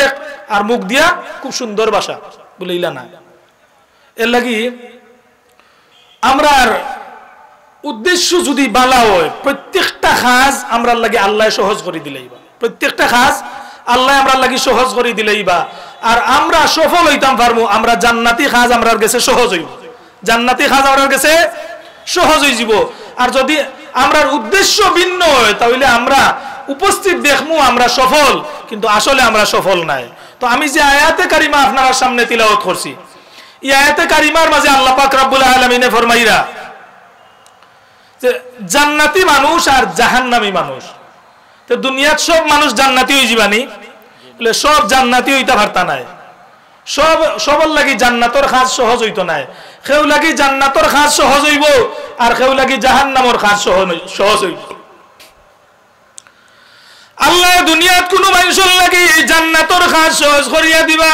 আর মুখ দিয়া খুব সুন্দর ভাষা বলে ইলা না এর লাগি আমরার উদ্দেশ্য যদি বালা হয় প্রত্যেকটা কাজ আমরার লাগি আল্লাহ সহজ করে দিলেইবা প্রত্যেকটা কাজ আল্লাহ আমরার লাগি সহজ করে দিলেইবা আর আমরা সফল হইতাম পারবো আমরা জান্নাতি কাজ আমরার কাছে সহজ হইব জান্নাতি কাজ আমরার কাছে সহজ হয়ে যাব আর যদি আমরার উদ্দেশ্য ভিন্ন হয় তাহলে আমরা উপস্থিত দেখমু আমরা সফল কিন্তু আসলে আমরা সফল নাই তো আমি যে আয়াতে কারিমা আপনার সামনে তিলাওয়াত করছি এই আয়াতে কারিমার মাঝে আল্লাহ পাক রব্বুল আলামিনে ফরমাইরা যে জান্নাতি মানুষ আর জাহান্নামী মানুষ তো দুনিয়ার সব মানুষ জান্নাতি হই যাবানি বলে সব জান্নাতি হইতা পারতা নাই সবর লাগি জান্নাতর কাজ সহজ হইতো নাই কেউ লাগি জান্নাতর কাজ সহজ হইব আর কেউ লাগি জাহান্নামর কাজ সহজ হইব আল্লাহ দুনিয়াত কোনো মানুষের লাগি জান্নাতর কাজ সহজ করিয়া দিবা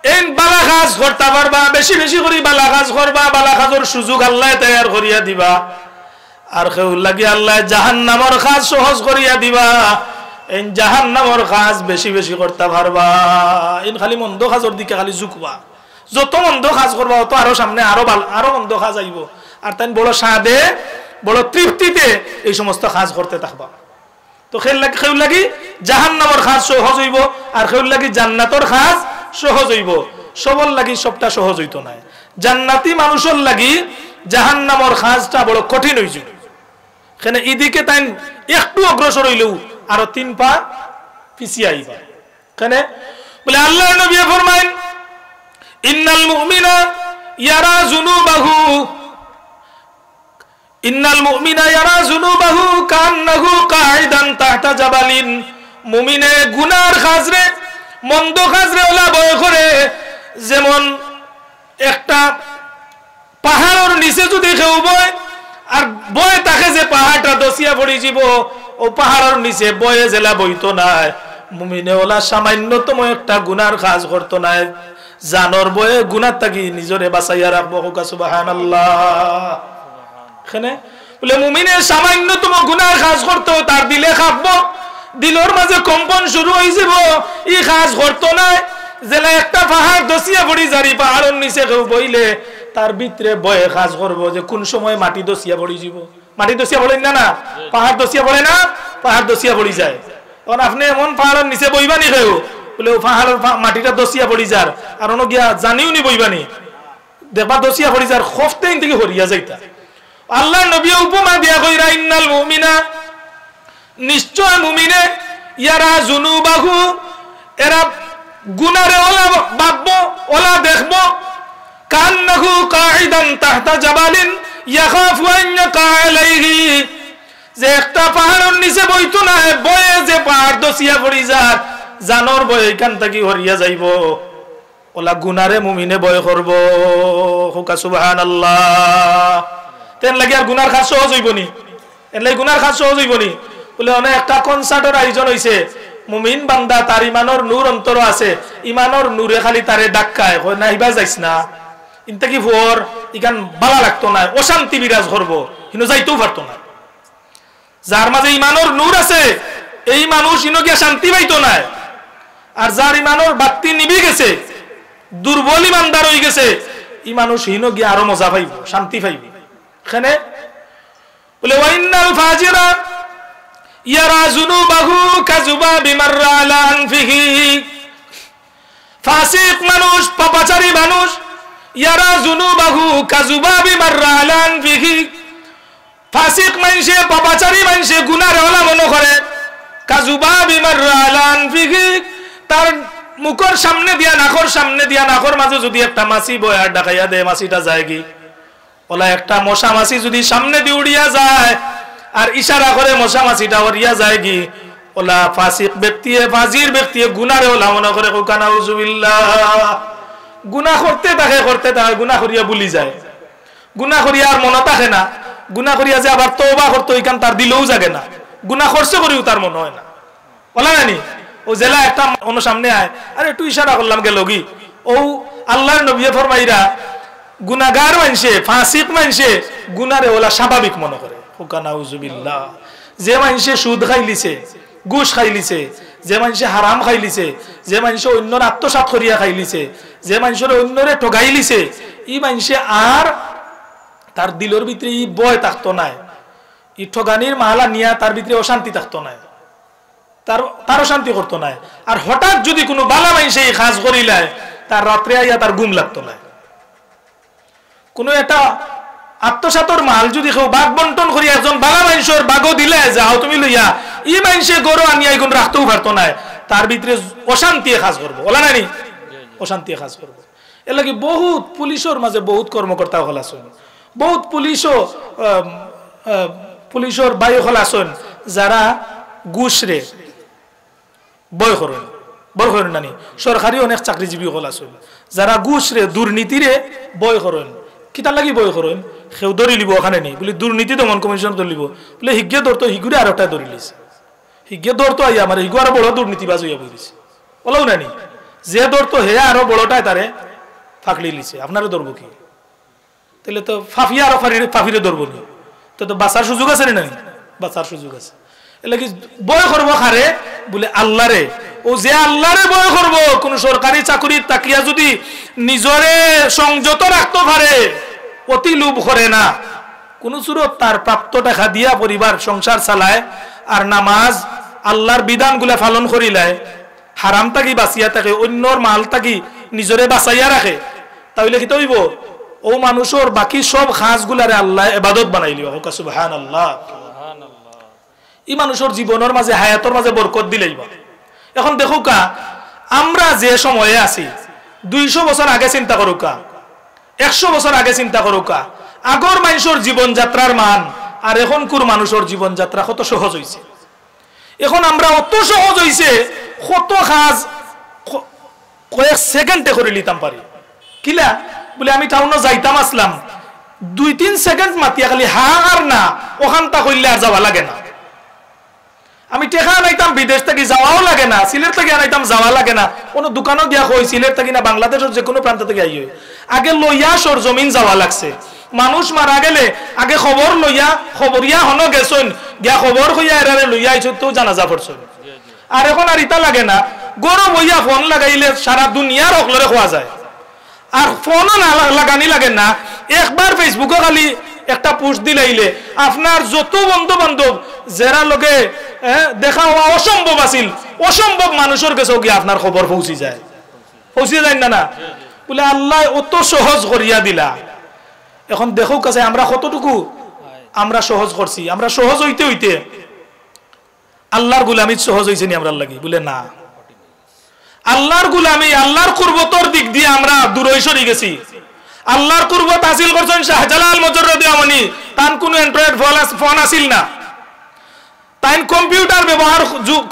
এন বালা কাজ করতে পারবা বেশি বেশি করে বালা কাজ করবা বালা কাজের সুযোগ আল্লাহ তৈয়ার করিয়া দিবা আর কেউ লাগি আল্লাহ জাহান্নামর কাজ সহজ করিয়া দিবা এন জাহান্নামর কাজ বেশি বেশি করতে পারবা এন খালি মন্দ কাজের দিকে খালি ঝুঁকবা যত মন্দ কাজ করবা তত আরো সামনে আরো মন্দ কাজ আইব আর তাই বড় স্বাদে বড় তৃপ্তিতে এই সমস্ত কাজ করতে থাকবা তো কেউ লাগি জাহান্নামর কাজ সহজ হইব আর কেউ লাগি জান্নাতর কাজ সহজ হইব সবল লাগি সবটা সহজ হইতো না জান্নাতি মানুষের লাগি জাহান্নামর কাজটা বড় কঠিন হইছে এখানে এদিকে তাই একটু অগ্রসর হইলেও আরো 3 পা পিছিয়ে আইবা কেন বলে আল্লাহর নবী ফরমায়েন ইন্নাল মুমিনা ইয়ারা যুনুবাহু কান্নাহু কাইদান তাহতা জাবালিন মুমিনে গুনার কাজরে মন্দ কাজরে ওলা ভয় করে যেমন একটা পাহাড়ের নিচে যদি কেউ বয় আর বয় তাকে যে পাহাড়টা দসিয়া পড়ি যাব ও পাহাড়ের নিচে বয়ে জেলা বইতো নাই মুমিনে ওলা সামান্যতম একটা গুনার কাজ করতো না জানর বয়ে গুনার থাকি নিজরে বাঁচাইয়া রাখবো সুবহানাল্লাহ এখানে বলে মুমিনে সামান্যতম গুনার কাজ করতো তার দিলে খাববো দিলর মাঝে কম্পন শুরু হয়ে যাব ই কাজ করতো না জেলা একটা পাহাড় দসিয়া পড়ি জারি পাহাড়ের নিচে কেউ বইলে তার ভিতরে বয়ে কাজ করবো যে কোন সময় মাটি দসিয়া পড়ি যাব মাটি দসিয়া পড়েন না পাহাড় দসিয়া পড়ে না পাহাড় দসিয়া পড়ি যায় তখন আপনি এমন পাহাড়ের নিচে বইবানি কেউ বলে ও পাহাড়ের মাটিটা দসিয়া পড়ি যার আর অন্য গিয়া জানিও নি বইবানি দেখবা দসিয়া পড়ি যার খফতেন থেকে হরিয়া যাইতা আল্লাহ নবী উপমা দিয়া কইরা ইন্নাল মুমিনা নিশ্চয় মুমিনে ইয়ারা যুনুবাহু এরা গুনারে ওলা ভাববো ওলা দেখবো কান্নাহু কাইদান তাহতা জাবালিন ইয়াখাফু আন ইয়াকা আলাইহি যে একটা পাহাড়ের নিচে বইতো না বয়ে যে পাহাড় দসিয়া পড়ি যার জানর বয়ে এখান থেকে হরিয়া যাইব ওলা গুনারে মুমিনে বয় করব হুকা সুবহানাল্লাহ তেন লাগি আর গুনার কাজ সহজ হইব নি এর লাগি গুনার কাজ সহজ হইব নি বলে অনেক একটা কনসার্টের আয়োজন হইছে মুমিন বান্দা তার ইমানের নূর অন্তর আছে ইমানের নূরে খালি তারে ডাক্কায় কই না ইবা যাইস না ইনতা কি ভোর ইখান বালা লাগতো না অশান্তি বিরাজ করব কিন্তু যাইতেও পারতো না যার মাঝে ইমানের নূর আছে এই মানুষ ইনকে শান্তি পাইতো না। আর যার ইমানের বাতি নিভি গেছে, দুর্বল ইমানদার হয়ে গেছে, এই মানুষ হিনো গিয়ে আরো মজা পাইব, শান্তি পাইব। এখানে বলে ওয়াইনাল ফাজিরা ইয়ারা যুনুবাহু কাযুবাবি মাররা আলা আনফিহি, ফাসিক মানুষ, পাপাচারী মানুষ, ইয়ারা যুনুবাহু কাযুবাবি মাররা আলা আনফিহি, ফাসিক মানুষে, পাপাচারী মানুষে গুনাহ ওলা মনে করে, কাযুবাবি মাররা আলা আনফিহি, তার মুখের সামনে দিয়া নাকর সামনে দিয়া নাকর মাঝে যদি একটা মাছি বয়ার ডাকাইয়া দেয়, মাছিটা যায় কি? ওলা একটা মশা মাছি যদি সামনে দিয়ে উড়িয়া যায় আর ইশারা করে মশা মাছিটা উড়িয়া যায় কি? ওলা ফাসিক ব্যক্তি, ফাজির ব্যক্তি গুনারে ওলা মনে করে নাউজুবিল্লাহ, গুনাহ করতে থাকে গুনাহ করিয়া ভুলি যায়, গুনাহ করিয়া আর মনে থাকে না, গুনাহ করিয়া যে আবার তওবা করতে ওইখান তার দিলেও জাগে না, গুনাহ করছে করিও তার মনে হয় না। বলা জানি ও জেলা একটা অন্য সামনে আয়, আরে একটু ইশারা করলাম গেল কি? ও আল্লাহর নবী ফরমাইরা গুনাহগার মানছে, ফাসিক মানছে গুনারে ওলা স্বাভাবিক মনে করে। নাউজুবিল্লাহ। যে মানছে সুদ খাইলিছে, ঘুষ খাইলিছে, যে মানছে হারাম খাইলিছে, যে মানছে অন্যর আত্মসাৎ করিয়া খাইলিছে, যে মানুষের অন্যরে ঠগাইলিছে, ই মানছে আর তার দিলের ভিতরে ই ভয় থাকতো নাই, ই ঠগানির মালা নিয়া তার ভিতরে অশান্তি থাকতো নাই, তারও শান্তি করতো না। আর হঠাৎ যদি কোনো বালা মাইসে খাস করিলায়, তার রাত্রে আইয়া তার ঘুম লাগতো না। কোনো একটা আত্মসাতর মাল যদি কেউ বাঘ বন্টন করি একজন বালা মাইসের বাঘও দিলে যাও তুমি লইয়া, ই মাইসে গরু আনিয়া এখন রাখতেও পারতো না, তার ভিতরে অশান্তি খাস করবো। ওলা নানি অশান্তি খাস করবো। এর লাগে বহুত পুলিশের মাঝে বহুত কর্মকর্তা হল আসুন, বহুত পুলিশের বায়ু হল আসুন, যারা ঘুষরে বয় করেন, বয় করেন নানি, সরকারি অনেক চাকরিজীবী হল আসুন, যারা ঘুষরে দুর্নীতিরে বয় করেন। কিতার লাগি বয় করেন? সেও ধরি লিব ওখানে নেই বলে দুর্নীতি দমন কমিশন ধরিব বলে হিগে ধরতো, হিগুরে আর একটা ধরি লিছে, হিগে ধরতো আইয়া আমার হিগু আরো বড় দুর্নীতিবাজ হইয়া বইছে। বলাও নানি যে ধরতো হে আরো বড়টাই তারে ফাঁকলি লিছে, আপনারও ধরবো কি? তাহলে তো ফাফিয়া আরো ফাফিরে ধরবো নি, তো বাঁচার সুযোগ আছে না? বাঁচার সুযোগ আছে। এলে কি বয় করবো খারে বলে আল্লাহরে, ও যে আল্লাহরে বয় করবো, কোন সরকারি চাকরি তাকিয়া যদি নিজরে সংযত রাখতে পারে, অতি লোভ করে না, কোন সুরত তার প্রাপ্ত টাকা দিয়া পরিবার সংসার চালায়, আর নামাজ আল্লাহর বিধান গুলা পালন করিলায়, হারাম তাকি বাঁচিয়া থাকে, অন্যর মাল তাকি নিজরে বাঁচাইয়া রাখে, তাহলে কি তৈব ও মানুষের বাকি সব খাস গুলারে আল্লাহ ইবাদত বানাইলি। সুবহানাল্লাহ। এই মানুষের জীবনের মাঝে হায়াতের মাঝে বরকত দিলেই। এখন দেখো কা আমরা যে সময়ে আছি, 200 বছর আগে চিন্তা করো কা, 100 বছর আগে চিন্তা করো কা, আগর মানুষের জীবনযাত্রার মান আর এখনকার মানুষের জীবনযাত্রা কত সহজ হয়েছে। এখন আমরা অত সহজ হয়েছে, কত কাজ কয়েক সেকেন্ডে করে নিতাম পারি। কিলা বলে আমি টাউনে যাইতাম আসলাম, 2-3 সেকেন্ড মাতিয়া খালি হা আর না, ওখানটা করলে আর যাওয়া লাগে না। আমি টেকা আনাইতাম বিদেশ থেকে, যাওয়াও লাগে না, সিলেট থেকে আনাইতাম যাওয়া লাগে না, কোনো দোকানও গিয়া কই সিলেট থেকে না বাংলাদেশের যে কোনো প্রান্ত থেকে আই, আগে লইয়া সরজমিন যাওয়া লাগছে। মানুষ মারা গেলে আগে খবর লইয়া, খবরিয়া হন গেছন গিয়া খবর হইয়া এরারে লইয়া আইছ তো জানাজা পড়ছন। আর এখন আর ইটা লাগে না, গরম হইয়া ফোন লাগাইলে সারা দুনিয়ার অকলরে খোয়া যায়। আর ফোনও না লাগানি লাগে না, একবার ফেসবুকে খালি একটা পোস্ট দিলাইলে আপনার যত বন্ধু বান্ধব যারা লগে দেখা হওয়া অসম্ভব আছিল, অসম্ভব মানুষের কাছেও গিয়ে আপনার খবর পৌঁছে যায়, পৌঁছে যায় না না বলে আল্লাহ অত সহজ করিয়া দিলা। এখন দেখো কাছে আমরা কতটুকু আমরা সহজ করছি। আমরা সহজ হইতে হইতে আল্লাহর গুলামি সহজ হয়েছে নি আমরা লাগি? বলে না, আল্লাহর গুলামি, আল্লাহর কুরবতর দিক দিয়ে আমরা দূরে সরে গেছি। আল্লাহর কুরবত হাসিল করছেন শাহজালাল মুজাররদ ইয়ামানি, তান কোন অ্যান্ড্রয়েড ফোন আসিল না, তাই কম্পিউটার ব্যবহার,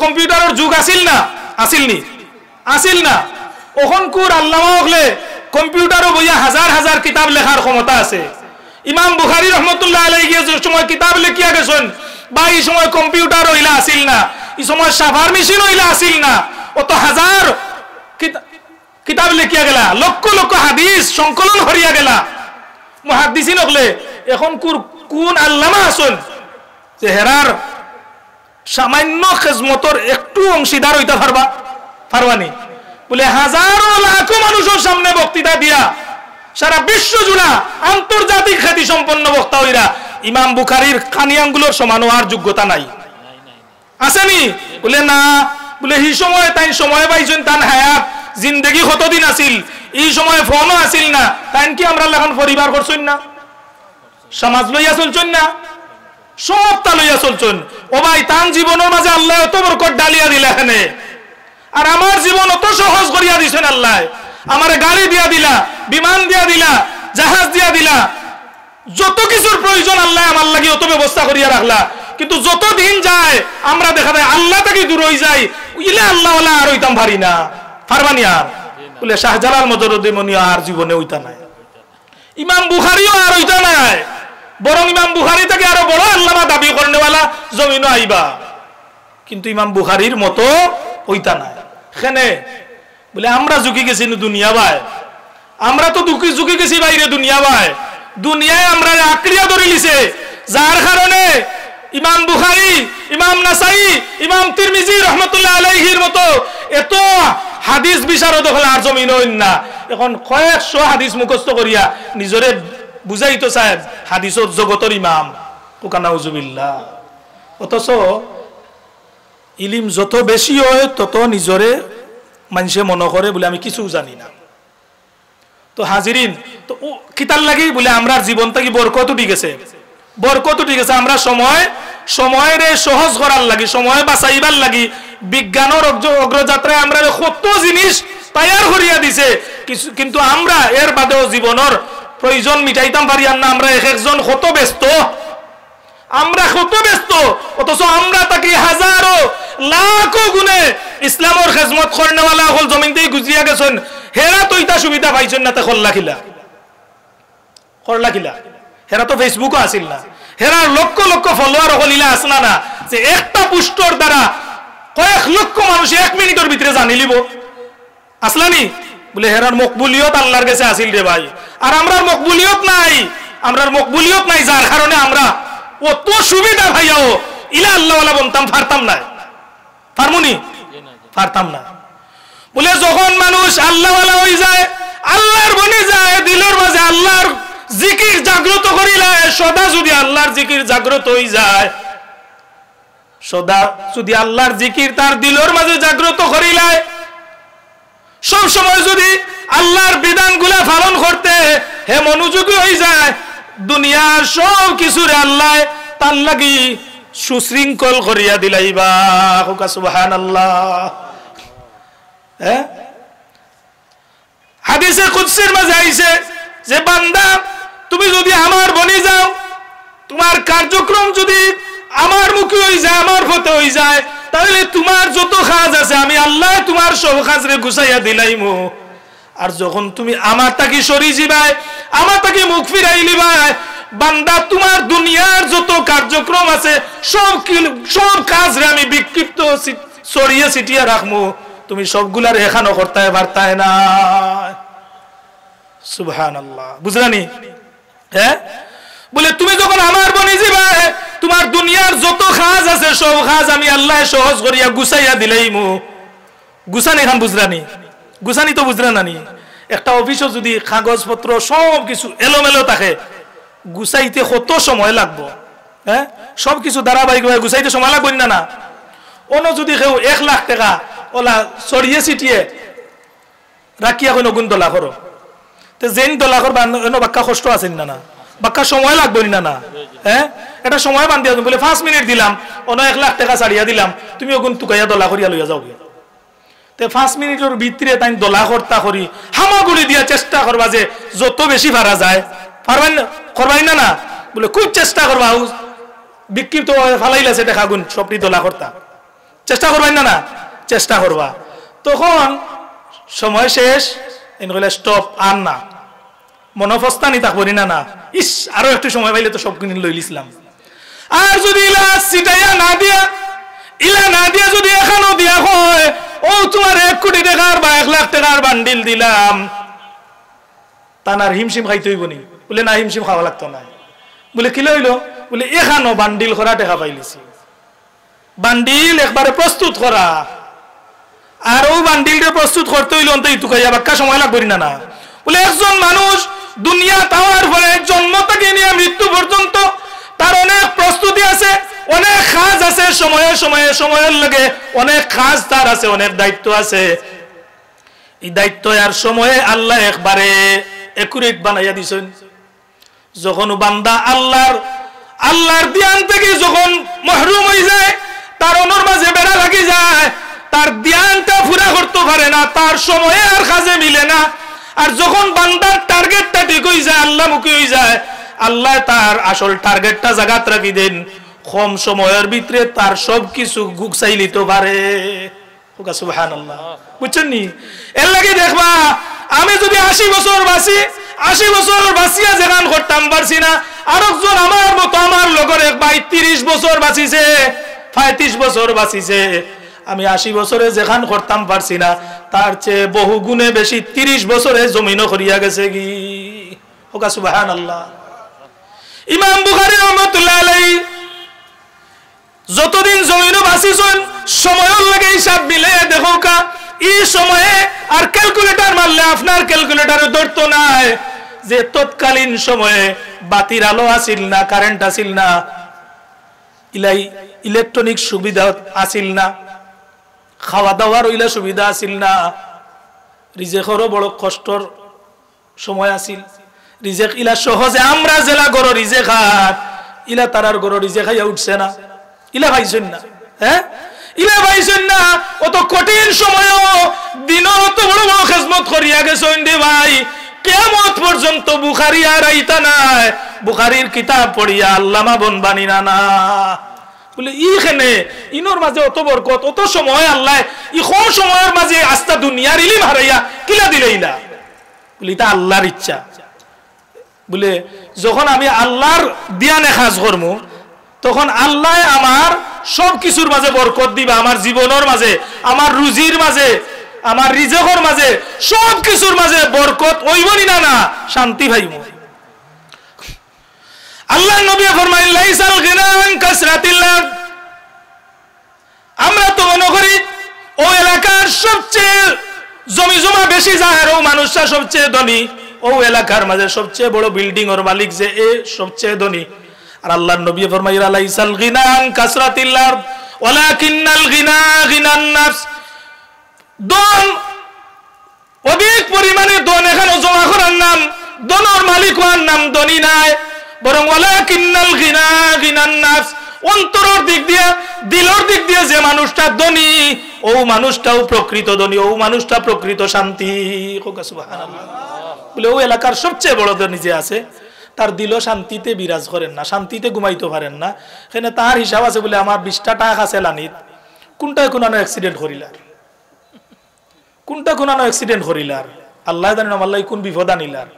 কম্পিউটারের যুগ আসিল না, আসিল নি? আসিল না। ওখানকার আল্লামা হলে কম্পিউটারও বইয়া হাজার হাজার কিতাব লেখার ক্ষমতা আছে। ইমাম বুখারী রহমতুল্লাহ আলাইহি যে সময় কিতাব লিখিয়া গেছেন, বা এই সময় কম্পিউটার হইলা আসিল না, এই সময় সাভার মেশিন হইলা আসিল না, অত হাজার কিতাব লিখিয়া গেলা, লক্ষ লক্ষ হাদিস সংকলন করিয়া গেলা। মুহাদ্দিসিন হলে এখন কোন আল্লামা আছেন যে হেরার সামান্য খেজমতর একটু অংশীদার হইতে পারবানি? বলে হাজারো লাখো মানুষের সামনে বক্তৃতা দিয়া সারা বিশ্ব জুড়া আন্তর্জাতিক খ্যাতি সম্পন্ন বক্তা হইরা ইমাম বুখারীর কানিয়াঙ্গুলোর সমান হওয়ার যোগ্যতা নাই, আসেনি? বলে না। বলে এই সময় তাই সময় পাইছেন, তান হায়াত জিন্দগি কতদিন আছিল, এই সময় ফোনও আছিল না, তাই কি আমরা এখন পরিবার করছেন না, সমাজ লইয়া চলছেন না, সবটা লইয়া চলছেন। ও ভাই, তান জীবনের মাঝে আল্লাহ এত বরকত ডালিয়া দিলা এখানে, আর আমার জীবন অত সহজ করিয়া দিছেন আল্লাহ। আমার গাড়ি দিয়া দিলা, বিমান দিয়া দিলা, জাহাজ দিয়া দিলা, যত কিছুর প্রয়োজন আল্লাহ আমার লাগি অত ব্যবস্থা করিয়া রাখলা। কিন্তু যত দিন যায় আমরা দেখা যায় আল্লাহ থেকে দূর হয়ে যাই, ইলে আল্লাহ আর হইতাম পারি না, পারবানি আর? বলে শাহজালাল মজরুদ্দিন আর জীবনে হইতা নাই, ইমাম বুখারীও আর হইতা নাই, বরং ইমাম বুখারী থেকে আরো বড় আল্লামা দাবি করেনেওয়ালা জমিনও আইবা, কিন্তু ইমাম বুখারীর মতো হইতা নাই। এখানে বলে আমরা ঝুঁকি গেছি দুনিয়া ভাই, আমরা তো ঝুঁকি গেছি বাইরে দুনিয়া ভাই, দুনিয়ায় আমরা আঁকড়িয়া ধরে লিছে, যার কারণে ইমাম বুখারী, ইমাম নাসাই, ইমাম তিরমিজি রহমতুল্লাহ আলাইহির মতো এত হাদিস বিশারদ হল আর জমিন হইন না। এখন কয়েকশো হাদিস মুখস্থ করিয়া নিজরে বুঝাইতো সাহেব হাদিসর জগতর ইমাম, ওকানাউজুবিল্লাহ। অথচ ইলিম যত বেশি হয় তত নিজরে মানুষে মনে করে বলে আমি কিছু জানি না। তো হাজিরিন, তো কিতার লাগি বলে আমরা জীবনটা কি বরকত উঠি গেছে, বরকত উঠি গেছে। আমরা সময়ের সহজ করার লাগি, সময় বাঁচাইবার লাগি বিজ্ঞানের অগ্রযাত্রায় আমরা কত জিনিস তৈয়ার করিয়া দিছে, কিন্তু আমরা এর বাদেও জীবনের প্রয়োজন মিটাইতাম পারি না। আমরা এক একজন কত ব্যস্ত, আমরা কত ব্যস্ত, অথচ আমরা তাকে হাজারো লাখো গুণে ইসলামের খেজমত করেনেওয়ালা হল জমিন দিয়ে গুজিয়া গেছেন, হেরা তো ইটা সুবিধা পাইছেন না, তা করলা খিলা, হেরা তো ফেসবুকও আসিল না, হেরার লক্ষ লক্ষ ফলোয়ার হলিলা আসনা না, যে একটা পুষ্টর দ্বারা কয়েক লক্ষ মানুষ 1 মিনিটের ভিতরে জানি লিব, আসলানি? বলে হেরার মকবুলিয়ত আল্লাহর কাছে আসিল রে ভাই, আর আমরার মকবুলিয়ত নাই, যার কারণে আমরা অত সুবিধা ভাইয়াও ইলা আল্লাহওয়ালা বলতাম পারতাম না, পারতাম না। বলে যখন মানুষ আল্লাহওয়ালা হয়ে যায়, আল্লাহর বনে যায়, দিলের মাঝে আল্লাহর জিকির জাগ্রত করিলে, সদা যদি আল্লাহর জিকির জাগ্রত হয়ে যায়, সদা যদি আল্লাহর জিকির তার দিলের মাঝে জাগ্রত করিলে, সব সময় যদি আল্লাহর বিধানগুলা পালন করতে হে মনোযোগী হয়ে যায়, দুনিয়ার সব কিছুরে আল্লাহ তার লাগি সুশৃঙ্খল করিয়া দিলাইবা। সুবহানাল্লাহ। হাদিসে কুদসির মাঝে আইছে যে বান্দা তুমি যদি আমার বনে যাও, তোমার কার্যক্রম যদি আমার মুখে হয়ে যায়, আমার পথে হয়ে যায়, তাহলে তোমার যত কাজ আছে আমি আল্লাহ তোমার সব কাজরে গুছাইয়া দিলাইমু। আর যখন তুমি আমার তাকে সরি যাবাই, আমার তাকে মুখ ফিরাই লিবাই, বান্দা তোমার দুনিয়ার যত কার্যক্রম আছে সব কাজরে আমি বিক্ষিপ্ত ছড়িয়ে ছিটিয়ে রাখবো, তুমি সবগুলার এখানো করতে পারতাই না। সুবহানাল্লাহ, বুঝলানি? হ্যাঁ, বলে তুমি যখন আমার বনে যাবাই, তোমার দুনিয়ার যত কাজ আছে সব কাজ আমি আল্লাহ সহজ করিয়া গুছাইয়া দিলাইমু। গুছানি খান বুঝলানি? গুছানি তো বুঝলেন না নি? একটা অফিসও যদি কাগজপত্র সব কিছু এলোমেলো থাকে, গুছাইতে কত সময় লাগবো? হ্যাঁ, সব কিছু ধারাবাহিকভাবে গুছাইতে সময় লাগবে না? না, অন্য যদি কেউ 1 লাখ টাকা ওলা ছড়িয়ে ছিটিয়ে রাখিয়া কোনো গুণ দোলা করো, তো যেন দোলা করবা বাক্কা কষ্ট আছে না? বাক্কা সময় লাগবে না? হ্যাঁ, এটা সময় বান্ধিয়া বলে 5 মিনিট দিলাম, অন্য 1 লাখ টাকা ছাড়িয়া দিলাম, তুমি ওগুন টুকাইয়া দোলা করিয়া লইয়া যাও। 5 মিনিটের ভিতরে তাই দোলা কর্তা করি হামাগুড়ি দিয়া চেষ্টা করবা যে যত বেশি ভাড়া যায়, পারবেন করবাই না? না, বলে খুব চেষ্টা করবা, বিক্ষিপ্ত ফালাইলাছে দেখা গুণ সবটি দোলা কর্তা, চেষ্টা করবাই না? চেষ্টা করবা। তখন সময় শেষ, স্টপ, আর না, মনফস্তানি থাকবি না, ইস আরো একটু সময় পাইলে তো সব কিনে লই লিছিলাম। আর যদি ইলা সিটাইয়া না দিয়া যদি এখানো দিয়া হয়, ও তোমার 1 কোটি টাকার বা 1 লাখ টাকার বান্ডিল দিলাম, তানার হিমশিম খাইতে হইব নি? বলে না, হিমশিম খাওয়া লাগতো না। বলে কি লইল? বলে এখানো বান্ডিল করা টাকা পাইলিছি, বান্ডিল একবারে প্রস্তুত করা, আর ও বান্ডিলটা প্রস্তুত করতে হইল অন্তত ইতুকাইয়া বাক্কা সময় লাগবে না না। বলে একজন মানুষ দুনিয়া পাওয়ার পরে জন্ম থেকে নিয়ে মৃত্যু পর্যন্ত তার অনেক প্রস্তুতি আছে, অনেক কাজ আছে, সময়ের লগে অনেক কাজ তার আছে, অনেক দায়িত্ব আছে। এই দায়িত্ব আর সময়ে আল্লাহ একবারে একুরেট বানাইয়া দিছেন। যখন বান্দা আল্লাহর ধ্যান থেকে যখন মাহরুম হয়ে যায়, তার অনর মাঝে বেড়া লাগি যায়, তার ধ্যানটা পুরা করতে পারে না, তার সময়ে আর কাজে মিলে না। আর যখন বান্দার টার্গেটটা ঠিক হয়ে যায়, আল্লাহ মুখী হয়ে যায়, আল্লাহ তার আসল টার্গেটটা জাগাত রাখি দেন, কম সময়ের ভিতরে তার সব কিছু গুছাই নিতে পারে। সুবহানাল্লাহ, বুঝছেন নি? এর লাগে দেখবা আমি যদি 80 বছর বাঁচি, 80 বছর বাঁচিয়া যেখান করতাম পারছি না, আরেকজন আমার মতো আমার লগর এক ভাই 30 বছর বাঁচিছে, 35 বছর বাঁচিছে, আমি 80 বছরে যেখান করতাম পারছি না, তার চেয়ে বহু গুণে বেশি 30 বছরে জমিনও করিয়া গেছে কি। হোকা সুবহানাল্লাহ। ইমাম বুখারী রাহমাতুল্লাহ আলাইহি যতদিন জমিনও বাঁচিছেন, সময়ের লাগে হিসাব মিলে দেখো কা এই সময়ে আর ক্যালকুলেটর মারলে আপনার ক্যালকুলেটরে ধরতো না যে তৎকালীন সময়ে বাতির আলো আসিল না, কারেন্ট আসিল না, ইলেকট্রনিক সুবিধা আসিল না, খাওয়া দাওয়ার ওইলা সুবিধা আসিল না, রিজেকেরও বড় কষ্টর সময় আসিল। রিজেক ইলা সহজে আমরা জেলা গড় রিজেক খান, ইলা তারার গড় রিজেক খাইয়া উঠছে না, ইলা ভাইছেন না, হ্যাঁ ইলা ভাইছেন না। অত কঠিন সময়ও দিনও অত বড় বড় খেজমত করিয়া গেছেন রে ভাই, কিয়ামত পর্যন্ত বুখারী আর আইতা নাই, বুখারীর কিতাব পড়িয়া আল্লামা বনবানি না না। বলে ইখানে ইনোর মাঝে অত বরকত, অত সময় আল্লাহ ই কম সময়ের মাঝে আস্তা দুনিয়ার ইলিম হারাইয়া কিলা দিলে ইলা। বলে এটা আল্লাহর ইচ্ছা। বলে যখন আমি আল্লাহর দিয়ানে কাজ করবো, তখন আল্লাহ আমার সব কিছুর মাঝে বরকত দিবা, আমার জীবনের মাঝে, আমার রুজির মাঝে, আমার রিজেকের মাঝে, সব কিছুর মাঝে বরকত ওইবনি না না, শান্তি ভাইব। আল্লাহ নবী ফরমাইলেন লাইসাল গিনা আন কাসরাতিল্লাহ। আমরা তো মনে করি ও এলাকার সবচেয়ে জমি জমা বেশি যায়, ও মানুষটা সবচেয়ে ধনী, ও এলাকার মাঝে সবচেয়ে বড় বিল্ডিং ওর মালিক যে এ সবচেয়ে ধনী। আর আল্লাহর নবী ফরমাইলেন লাইসাল গিনা আন কাসরাতিল্লাহ ওয়ালাকিন্নাল গিনা গিনান নাফস। ধন অধিক পরিমাণে ধন এখানে জমা করার নাম, ধনের মালিক হওয়ার নাম ধনী নাই, বরং ওয়ালাকিন্নাল গিনা গিনান নাফস, অন্তরের দিক দিয়ে, দিলের দিক দিয়ে যে মানুষটা ধনী, ও মানুষটাও প্রকৃত ধনী, ও মানুষটা প্রকৃত শান্তি। সুবহানাল্লাহ। বলে ও এলাকার সবচেয়ে বড় ধনী যে আছে, তার দিল শান্তিতে বিরাজ করেন না, শান্তিতে ঘুমাইতে পারেন না। এখানে তার হিসাব আছে বলে আমার 20টা টাকা আছে লানিত, কোনটায় কোন অ্যাক্সিডেন্ট করিলার, কোনটা কোন অ্যাক্সিডেন্ট করিলার, আল্লাহ জানেন আল্লাহ কোন বিপদ আনিলার।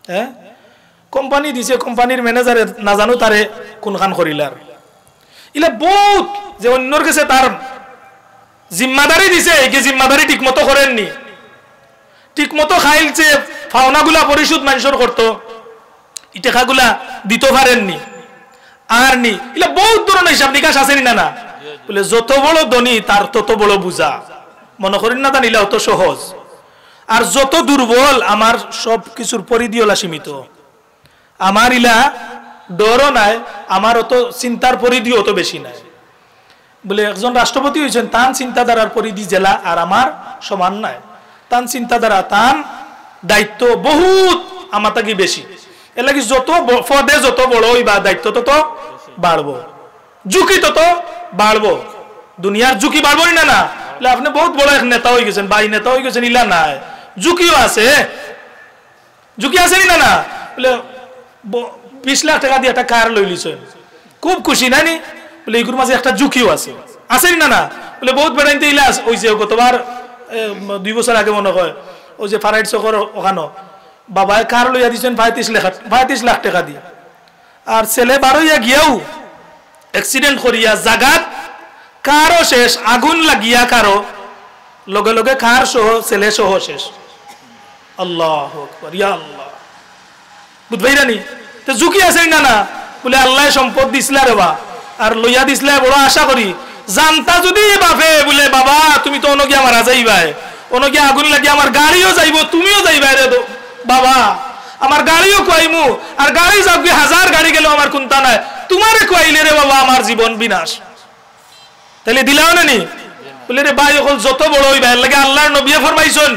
হ্যাঁ, কোম্পানি দিছে, কোম্পানির ম্যানেজারে না জানো তারে কোনখান করিলার। ইলা বহুত যে অন্যর কাছে তার জিম্মাদারি দিছে, এই জিম্মাদারি ঠিক মতো করেননি, ঠিক মতো খাইলছে, ফাওনাগুলা পরিশোধ মানুষের করতো, এই টাকাগুলা দিতে পারেননি আর নি। ইলা বহুত ধরনের হিসাব নিকাশ আসেনি না না। বলে যত বড় ধনী তার তত বড় বুঝা, মনে করেন না তা নিলে অত সহজ। আর যত দুর্বল আমার সব কিছুর পরিধিওলা সীমিত, আমার ইলা ডরও নাই, আমার অত চিন্তার পরিধি অত বেশি নাই। বলে একজন রাষ্ট্রপতি হয়েছেন, তান চিন্তাধারার পরিধি জেলা আর আমার সমান নাই, তান চিন্তাধারা, তান দায়িত্ব বহুত আমার থাকি বেশি। এর লাগে যত পদে যত বড় হইবা দায়িত্ব তত বাড়বো, ঝুঁকি তত বাড়বো, দুনিয়ার ঝুঁকি বাড়বো না না। আপনি বহুত বড় এক নেতা হয়ে গেছেন, বাই নেতা হয়ে গেছেন, ইলা নাই, ঝুঁকিও আছে, ঝুঁকি আছে না না। বলে 20 লাখ টাকা দিয়ে একটা কার লই লিছেন, খুব খুশি নানি। বলে এইগুর মাঝে একটা ঝুঁকিও আছে, আছে না না। বলে বহুত বেড়াইতে ইলা আছে, ওই যে গতবার 2 বছর আগে মনে হয় ওই যে ফারাইড চকর ওখানো বাবায় কার লইয়া দিচ্ছেন 35 লাখ টাকা দিয়ে, আর ছেলে বারোইয়া গিয়েও অ্যাক্সিডেন্ট করিয়া জাগাত কারও শেষ, আগুন লাগিয়া কারো লগে লগে কার সহ ছেলে সহ শেষ। আল্লাহু আকবার, ইয়া আল্লাহ। বুঝবাইরানি তো ঝুঁকি আছে না না। বলে আল্লাহ সম্পদ দিছিলা রে বা, আর লইয়া দিছিলা বড় আশা করি জানতা যদি বাপে বলে বাবা তুমি তো অনগিয়া মারা যাইবাই, অনগিয়া আগুন লাগি আমার গাড়িও যাইব, তুমিও যাইবাই রে বাবা, আমার গাড়িও খুয়াইমু, আর গাড়ি যাও কি 1000 গাড়ি গেলেও আমার কোনটা নাই, তোমারে খুয়াইলে রে বাবা আমার জীবন বিনাশ। তাহলে দিলাও না নি? বলে রে ভাই হল যত বড় হইবা এর লাগে আল্লাহর নবী ফরমাইছেন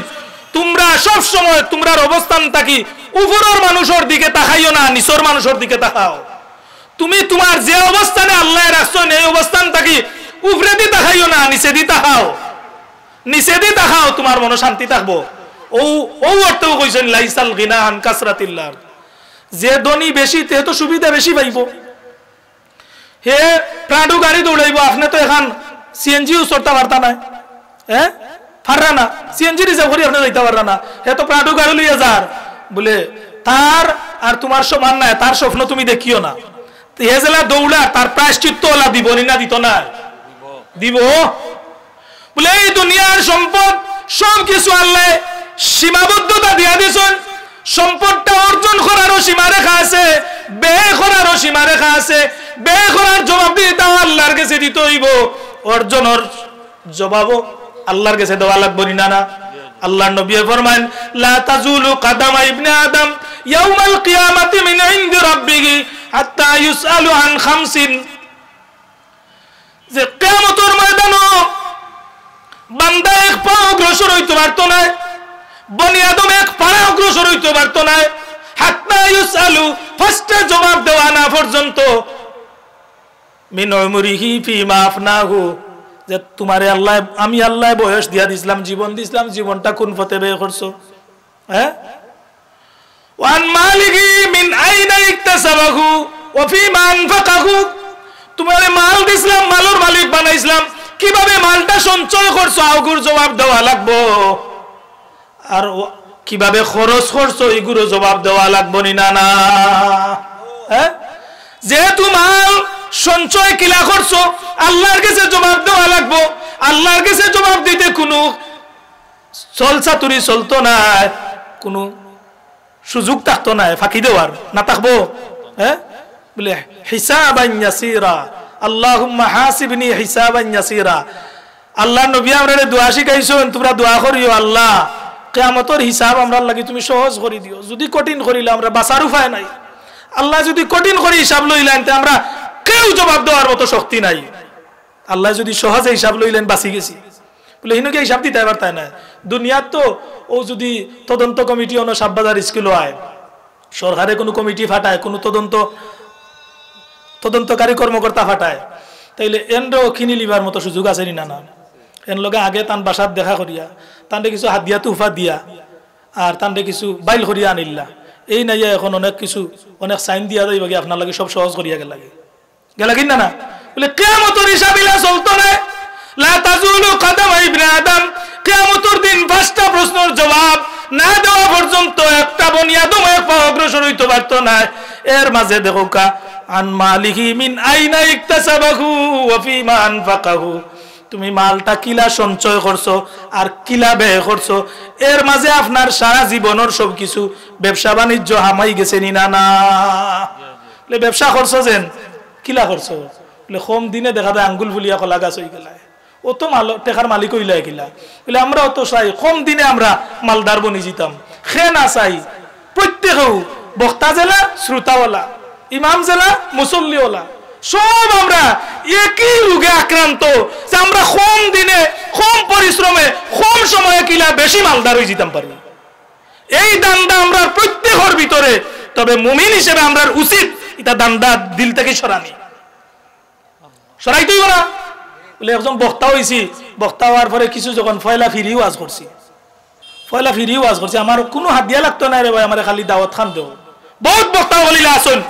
তোমরা সব সময় তোমার অবস্থান থাকি উপরের মানুষের দিকে তাকাইও না, নিচের মানুষের দিকে তাকাও। তুমি তোমার যে অবস্থানে আল্লাহ রাখছেন এই অবস্থান থাকি উপরে দি তাকাইও না, নিচে দি তাকাও, নিচে দি তাকাও, তোমার মনে শান্তি থাকবো। ও ও অর্থও কইছেন লাইসাল গিনা আন কাসরাতিল্লাহ, যে ধনী বেশি তে তো সুবিধা বেশি পাইব। হে প্রাডু গাড়ি দৌড়াইব, আপনি তো এখন সিএনজি চড়তে পারতা না, হ্যাঁ পাররা না, সিএনজি রিজার্ভ করি আপনি যাইতে পাররা না, হে তো প্রাডু গাড়ি লইয়া যার বলে তার আর তোমার সমান নাই, তার স্বপ্ন তুমি দেখিও না। হে জেলা দৌড়া তার প্রায়শ্চিত্ত ওলা দিব না, দিত না দিব। বলে এই দুনিয়ার সম্পদ সব কিছু আল্লাহ সীমাবদ্ধতা দিয়া দিয়েছেন, সম্পদটা অর্জন করারও সীমা রেখা আছে, ব্যয় করারও সীমা রেখা আছে। ব্যয় করার জবাব দিতে আল্লাহর কাছে দিতে হইব, অর্জনের জবাবও আল্লাহর কাছে দেওয়া লাগবে না। না আল্লাহর নবী ফরমান লা তাজুলু কাদামা ইবনে আদম ইয়াউমাল কিয়ামাতি মিন ইনদি রাব্বিহি হাত্তা ইউসআলু আন খামসিন, যে কিয়ামতের ময়দানে বান্দা এক পা অগ্রসর হইতে পারত না, বনি আদম এক পা অগ্রসর হইতে পারত না, হাত্তা ইউসআলু ফার্স্টে জবাব দেওয়া না পর্যন্ত মিন উমরিহি ফিমা আফনাহু, যে তোমারে আল্লাহ আমি আল্লাহ বয়স দিয়া দিছিলাম, জীবন দিছিলাম, জীবনটা কোন পথে ব্যয় করছো, হ্যাঁ ওয়ান মালিহি মিন আইনা ইকতাসাবাহু ওয়া ফিমা আনফাকাহু, তোমারে মাল দিছিলাম, মালের মালিক বানাইছিলাম, কিভাবে মালটা সঞ্চয় করছো আগুর জবাব দেওয়া লাগবো, আর কিভাবে খরচ করছো এগুলো জবাব দেওয়া লাগবো না। না হ্যাঁ যেহেতু মাল সঞ্চয় কিলা করছো আল্লাহর কাছে জবাব দেওয়া লাগবো, আল্লাহর কাছে জবাব দিতে কোনো চলচাতুরি চলতো না, কোনো সুযোগ থাকতো না ফাঁকি দেওয়ার, না থাকবো। হ্যাঁ বলে হিসাবান ইয়াসিরা, আল্লাহুম্মা হাসিবনি হিসাবান ইয়াসিরা। আল্লাহর নবী আমরারে দোয়া শিখাইছেন, তোমরা দোয়া করিও আল্লাহ কিয়ামতের হিসাব আমরার লাগি তুমি সহজ করে দিও, যদি কঠিন করিলে আমরা বাঁচার উপায় নাই। আল্লাহ যদি কঠিন করে হিসাব লইলেন তে আমরা কেউ জবাব দেওয়ার মতো শক্তি নাই। আল্লাহ যদি সহজে হিসাব লইলেন বাঁচি গেছি, বলে হিনুকে হিসাব দিতে পারবে তাই না। দুনিয়ার তো ও যদি তদন্ত কমিটি অন্য সাববাজার স্কুল হয়, সরকারে কোনো কমিটি ফাটায়, কোনো তদন্তকারী কর্মকর্তা ফাটায়, তাইলে এনও কিনি লিবার মতো সুযোগ আছে নি? না না, এর লগে আগে তান বাসাত দেখা করিয়া তানরে কিছু হাত দিয়া তুফা দিয়া আর তানরে কিছু বাইল করিয়া আনিল্লা, এই নাই এখন অনেক কিছু অনেক সাইন দিয়া যাইব কি আপনার লাগে সব সহজ করিয়া গেল কি না। না বলে কিয়ামতের হিসাব ইলা চলতো না, লা তাজুলু কাদামা ইবনে আদম, কিয়ামতের দিন পাঁচটা প্রশ্নের জবাব না দেওয়া পর্যন্ত একটা বনি আদম এক পা অগ্রসর হইতে পারতো না। এর মাঝে দেখো কা আন মালিহি মিন আইনা ইকতাসাবাহু ওয়া ফিমা আনফাকাহু, তুমি মালটা কিলা সঞ্চয় করছো আর কিলা ব্যয় করছো, এর মাঝে আপনার সারা জীবনের সবকিছু ব্যবসা বাণিজ্য হামাই গেছে নি? না না ব্যবসা করছো যেন কিলা করছো, বলে কম দিনে দেখা যায় আঙ্গুল ফুলিয়া কলা গাছ হয়ে গেলা, ও তো মাল টেকার মালিক হইলা কিলা, বলে আমরাও তো চাই কম দিনে আমরা মালদার বনি যেতাম, খে না চাই প্রত্যেকেও বক্তা জেলা শ্রোতাওয়ালা, ইমাম জেলা মুসল্লিওয়ালা, সব আমরা একই রোগে আক্রান্ত যে আমরা কম দিনে কম পরিশ্রমে কম সময়ে কিলা বেশি মালদার হয়ে যেতাম পারি। এই দান্দা আমরা প্রত্যেকের ভিতরে, তবে মুমিন হিসেবে আমরা উচিত এটা দান্দা দিল থেকে সরাইতেই না। বলে একজন বক্তা হয়েছি, বক্তা হওয়ার পরে কিছু যখন ফয়লা ফিরিও আজ করছি, আমার কোনো হাত দিয়া লাগতো না রে ভাই, আমার খালি দাওয়াত খান দেও। বহুত বক্তা বলিলা আসুন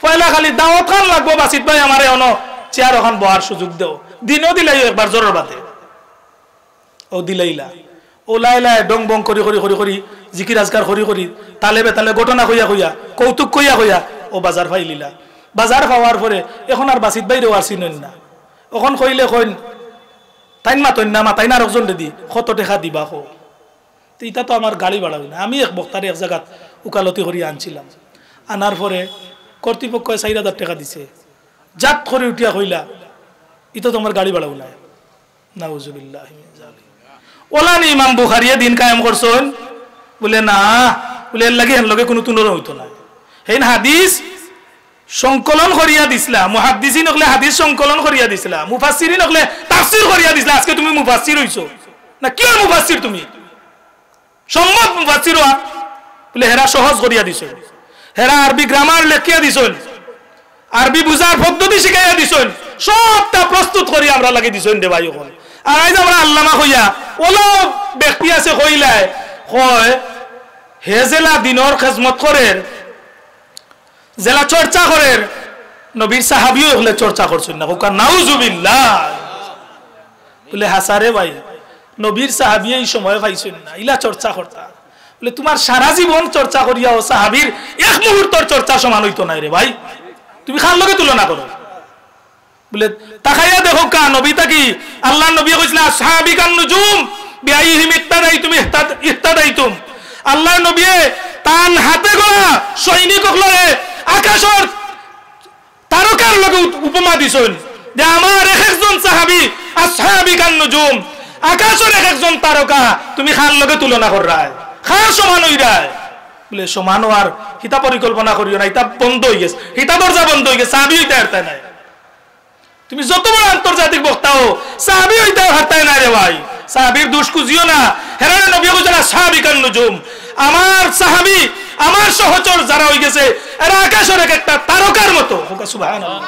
পয়লা খালি দাওয়াত খান লাগবো, বাসিত ভাই আমার এন চেয়ার ওখান বহার সুযোগ দেও, দিনও দিলাই একবার জোরের বাদে ও দিলাইলা, ও লাইলা ডং বং করি করি করি করি জিকির আজকার করি করি তালে বেতালে ঘটনা কইয়া কইয়া কৌতুক কইয়া কইয়া ও বাজার ফাইলিলা। বাজার পাওয়ার পরে এখন আর বাসিত বাইরেও আর চিনেন না, এখন কইলে কইন তাইন মাতইন না, মাতাই না আরেকজন দি কত টাকা দিবা কো, ইটা তো আমার গাড়ি বাড়াবি না। আমি এক বক্তারে এক জায়গাত উকালতি করিয়া আনছিলাম, আনার পরে কর্তৃপক্ষ 4000 টাকা দিছে, জাত করে উঠিয়া কইলা ইতো তোমার গাড়ি বাড়াও না নাউজুবিল্লাহি মিন যালিক ওলানি ইমাম বুখারী দিন কায়েম করছেন বলে না বলে এর লাগে এর লগে কোনো তুলনা হইতো না হেন হাদিস সংকলন করিয়া দিছিলা মুহাদ্দিসিন হলে হাদিস সংকলন করিয়া দিছিলা মুফাসসিরিন হলে তাফসীর করিয়া দিছিলা আজকে তুমি মুফাসসির হইছো না কি মুফাসসির তুমি সম্মত মুফাসসির হওয়া বলে হেরা সহজ করিয়া দিছো হেরা আরবি গ্রামার লেখিয়া দিছেন আরবি বুঝার পদ্ধতি শিখাইয়া দিছেন সবটা প্রস্তুত করি আমরা লাগি দিছেন দে ভাই ওখানে আর আজ আমরা আল্লামা কইয়া ওলো ব্যক্তি আছে কইলায় কয় হে জেলা দিনর খেজমত করের জেলা চর্চা করের নবীর সাহাবীও হলে চর্চা করছেন না কোকা নাউজুবিল্লাহ বলে হাসারে ভাই নবীর সাহাবী এই সময় পাইছেন না ইলা চর্চা করতা বলে তোমার সারা জীবন চর্চা করিয়া ও সাহাবীর এক মুহূর্তের চর্চা সমান হইতো না রে ভাই তুমি খান লগে তুলনা করো বলে তাকাইয়া দেখো কা নবী তাকি আল্লাহর নবী কইছিলেন আসহাবিকান নুজুম বিআইহিম ইহতাদাইতুম আল্লাহর নবী তান হাতে গড়া সৈনিক হলরে আকাশের তারকার লগে উপমা দিছেন যে আমার একজন সাহাবী আসহাবিকান নুজুম আকাশের একজন তারকা তুমি খান লগে তুলনা কররাই খান সমান হইরাই বলে সমান আর হিতা পরিকল্পনা করিও না এটা বন্ধ হয়ে গেছে হিতা দরজা বন্ধ হয়ে গেছে সাহাবী হইতে হারতাই নাই তুমি যত বড় আন্তর্জাতিক বক্তা হও সাহাবী হইতে হারতাই নাই রে ভাই সাহাবীর দোষ খুঁজিও না হেরানে নবী কইছেন সাহাবিকান নুজুম আমার সাহাবী আমার সহচর যারা হই গেছে এরা আকাশের একটা তারকার মতো সুবহানাল্লাহ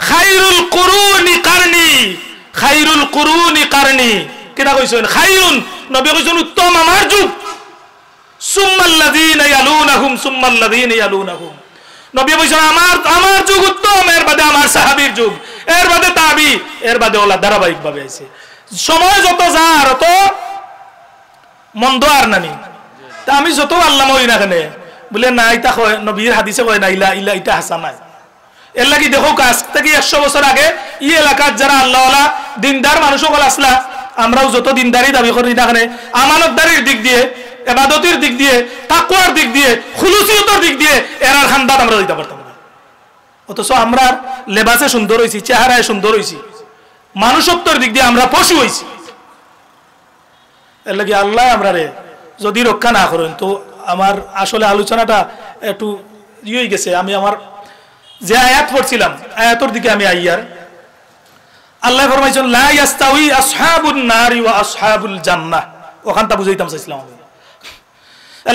খায়রুল কুরুনি কারনি কেটা কইছেন খায়রুন নবী কইছেন উত্তম আমার যুগ সুম্মাল্লাযীনা ইয়ালুনাহুম নবী কইছেন আমার যুগ উত্তম এর বাদে আমার সাহাবীর যুগ এর বাদে তাবি এর বাদে ওলা ধারাবাহিক ভাবে আইছে সময় যত যার তো মন্দ আর নানি তা আমি যত আল্লামা হই না কেনে বলে না এটা কয় নবীর হাদিসে কয় না ইলা এটা হাসান নাই এর লাগি দেখো কাজ থেকে 100 বছর আগে এই এলাকার যারা আল্লাহওয়ালা দিনদার মানুষ সকল আসলা আমরাও যত দিনদারি দাবি করি না কেনে আমানতদারির দিক দিয়ে ইবাদতের দিক দিয়ে তাকওয়ার দিক দিয়ে খুলুসিয়তের দিক দিয়ে এরার খানদান আমরা দিতে পারতাম না অথচ আমরা লেবাসে সুন্দর হইছি চেহারায় সুন্দর হইছি মানুষত্বের দিক দিয়ে আমরা পশু হইছি এর লাগি আল্লাহ আমরা রে যদি রক্ষা না করেন তো আমার আসলে আলোচনাটা একটু হয়ে গেছে আমি আমার যে আয়াত পড়ছিলাম আয়াতের দিকে আমি আইয়ার আল্লাহ ফরমাইছেন লা ইয়াস্তাউই আসহাবুন নারি ওয়া আসহাবুল জান্নাহ ওখানটা বুঝাইতাম চাইছিলাম আমি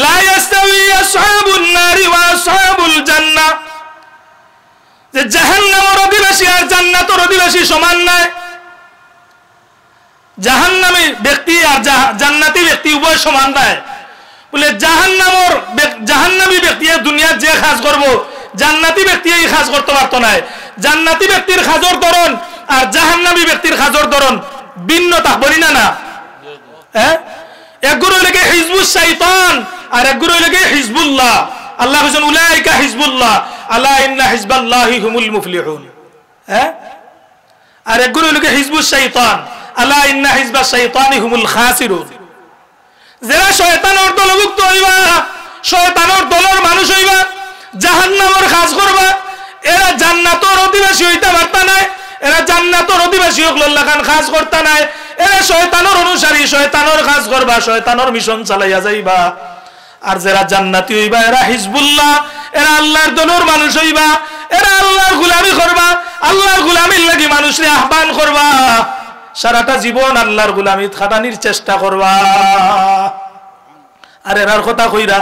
লা ইয়াস্তাউই আসহাবুন নারি ওয়া আসহাবুল জান্নাহ যে জাহান্নামের অধিবাসী আর জান্নাতের অধিবাসী সমান নয় জাহান্নামী ব্যক্তি আর জান্নাতি ব্যক্তি উভয় সমান নয় বলে জাহান্নামী ব্যক্তি দুনিয়ার যে কাজ করব জান্নাতি ব্যক্তি এই কাজ করতে পারতো না জান্নাতি ব্যক্তির কাজের ধরন আর জাহান্নামী ব্যক্তির কাজের ধরন ভিন্নতা বলি না না হ্যাঁ একগুলো হইলে হিজবুশ শাইতান আর একগুলো হইলে হিজবুল্লাহ আল্লাহ বলেন উলাইকা হিজবুল্লাহ আলা ইন্না হিজবাল্লাহি হুমুল মুফলিহুন হ্যাঁ আর একগুলো হইলে হিজবুশ শাইতান আলা ইন্না হিজবাশ শাইতানি হুমুল খাসিরুন যারা শয়তানের দলভুক্ত হইবা শয়তানের দলের মানুষ হইবা জাহান্নামের কাজ করবা এরা জান্নাতের অধিবাসী হইতে পারতা না এরা জান্নাতের অধিবাসী হকল্লা খান কাজ করতা না এরা শয়তানের অনুসারী শয়তানের কাজ করবা শয়তানের মিশন চালাইয়া যাইবা আর যারা জান্নাতি হইবা এরা হিজবুল্লাহ এরা আল্লাহর দলের মানুষ হইবা এরা আল্লাহর গোলামি করবা আল্লাহর গোলামির লাগি মানুষরে আহ্বান করবা সারাটা জীবন আল্লাহর গোলামিত খাটানির চেষ্টা করবা আর এরার কথা কইরা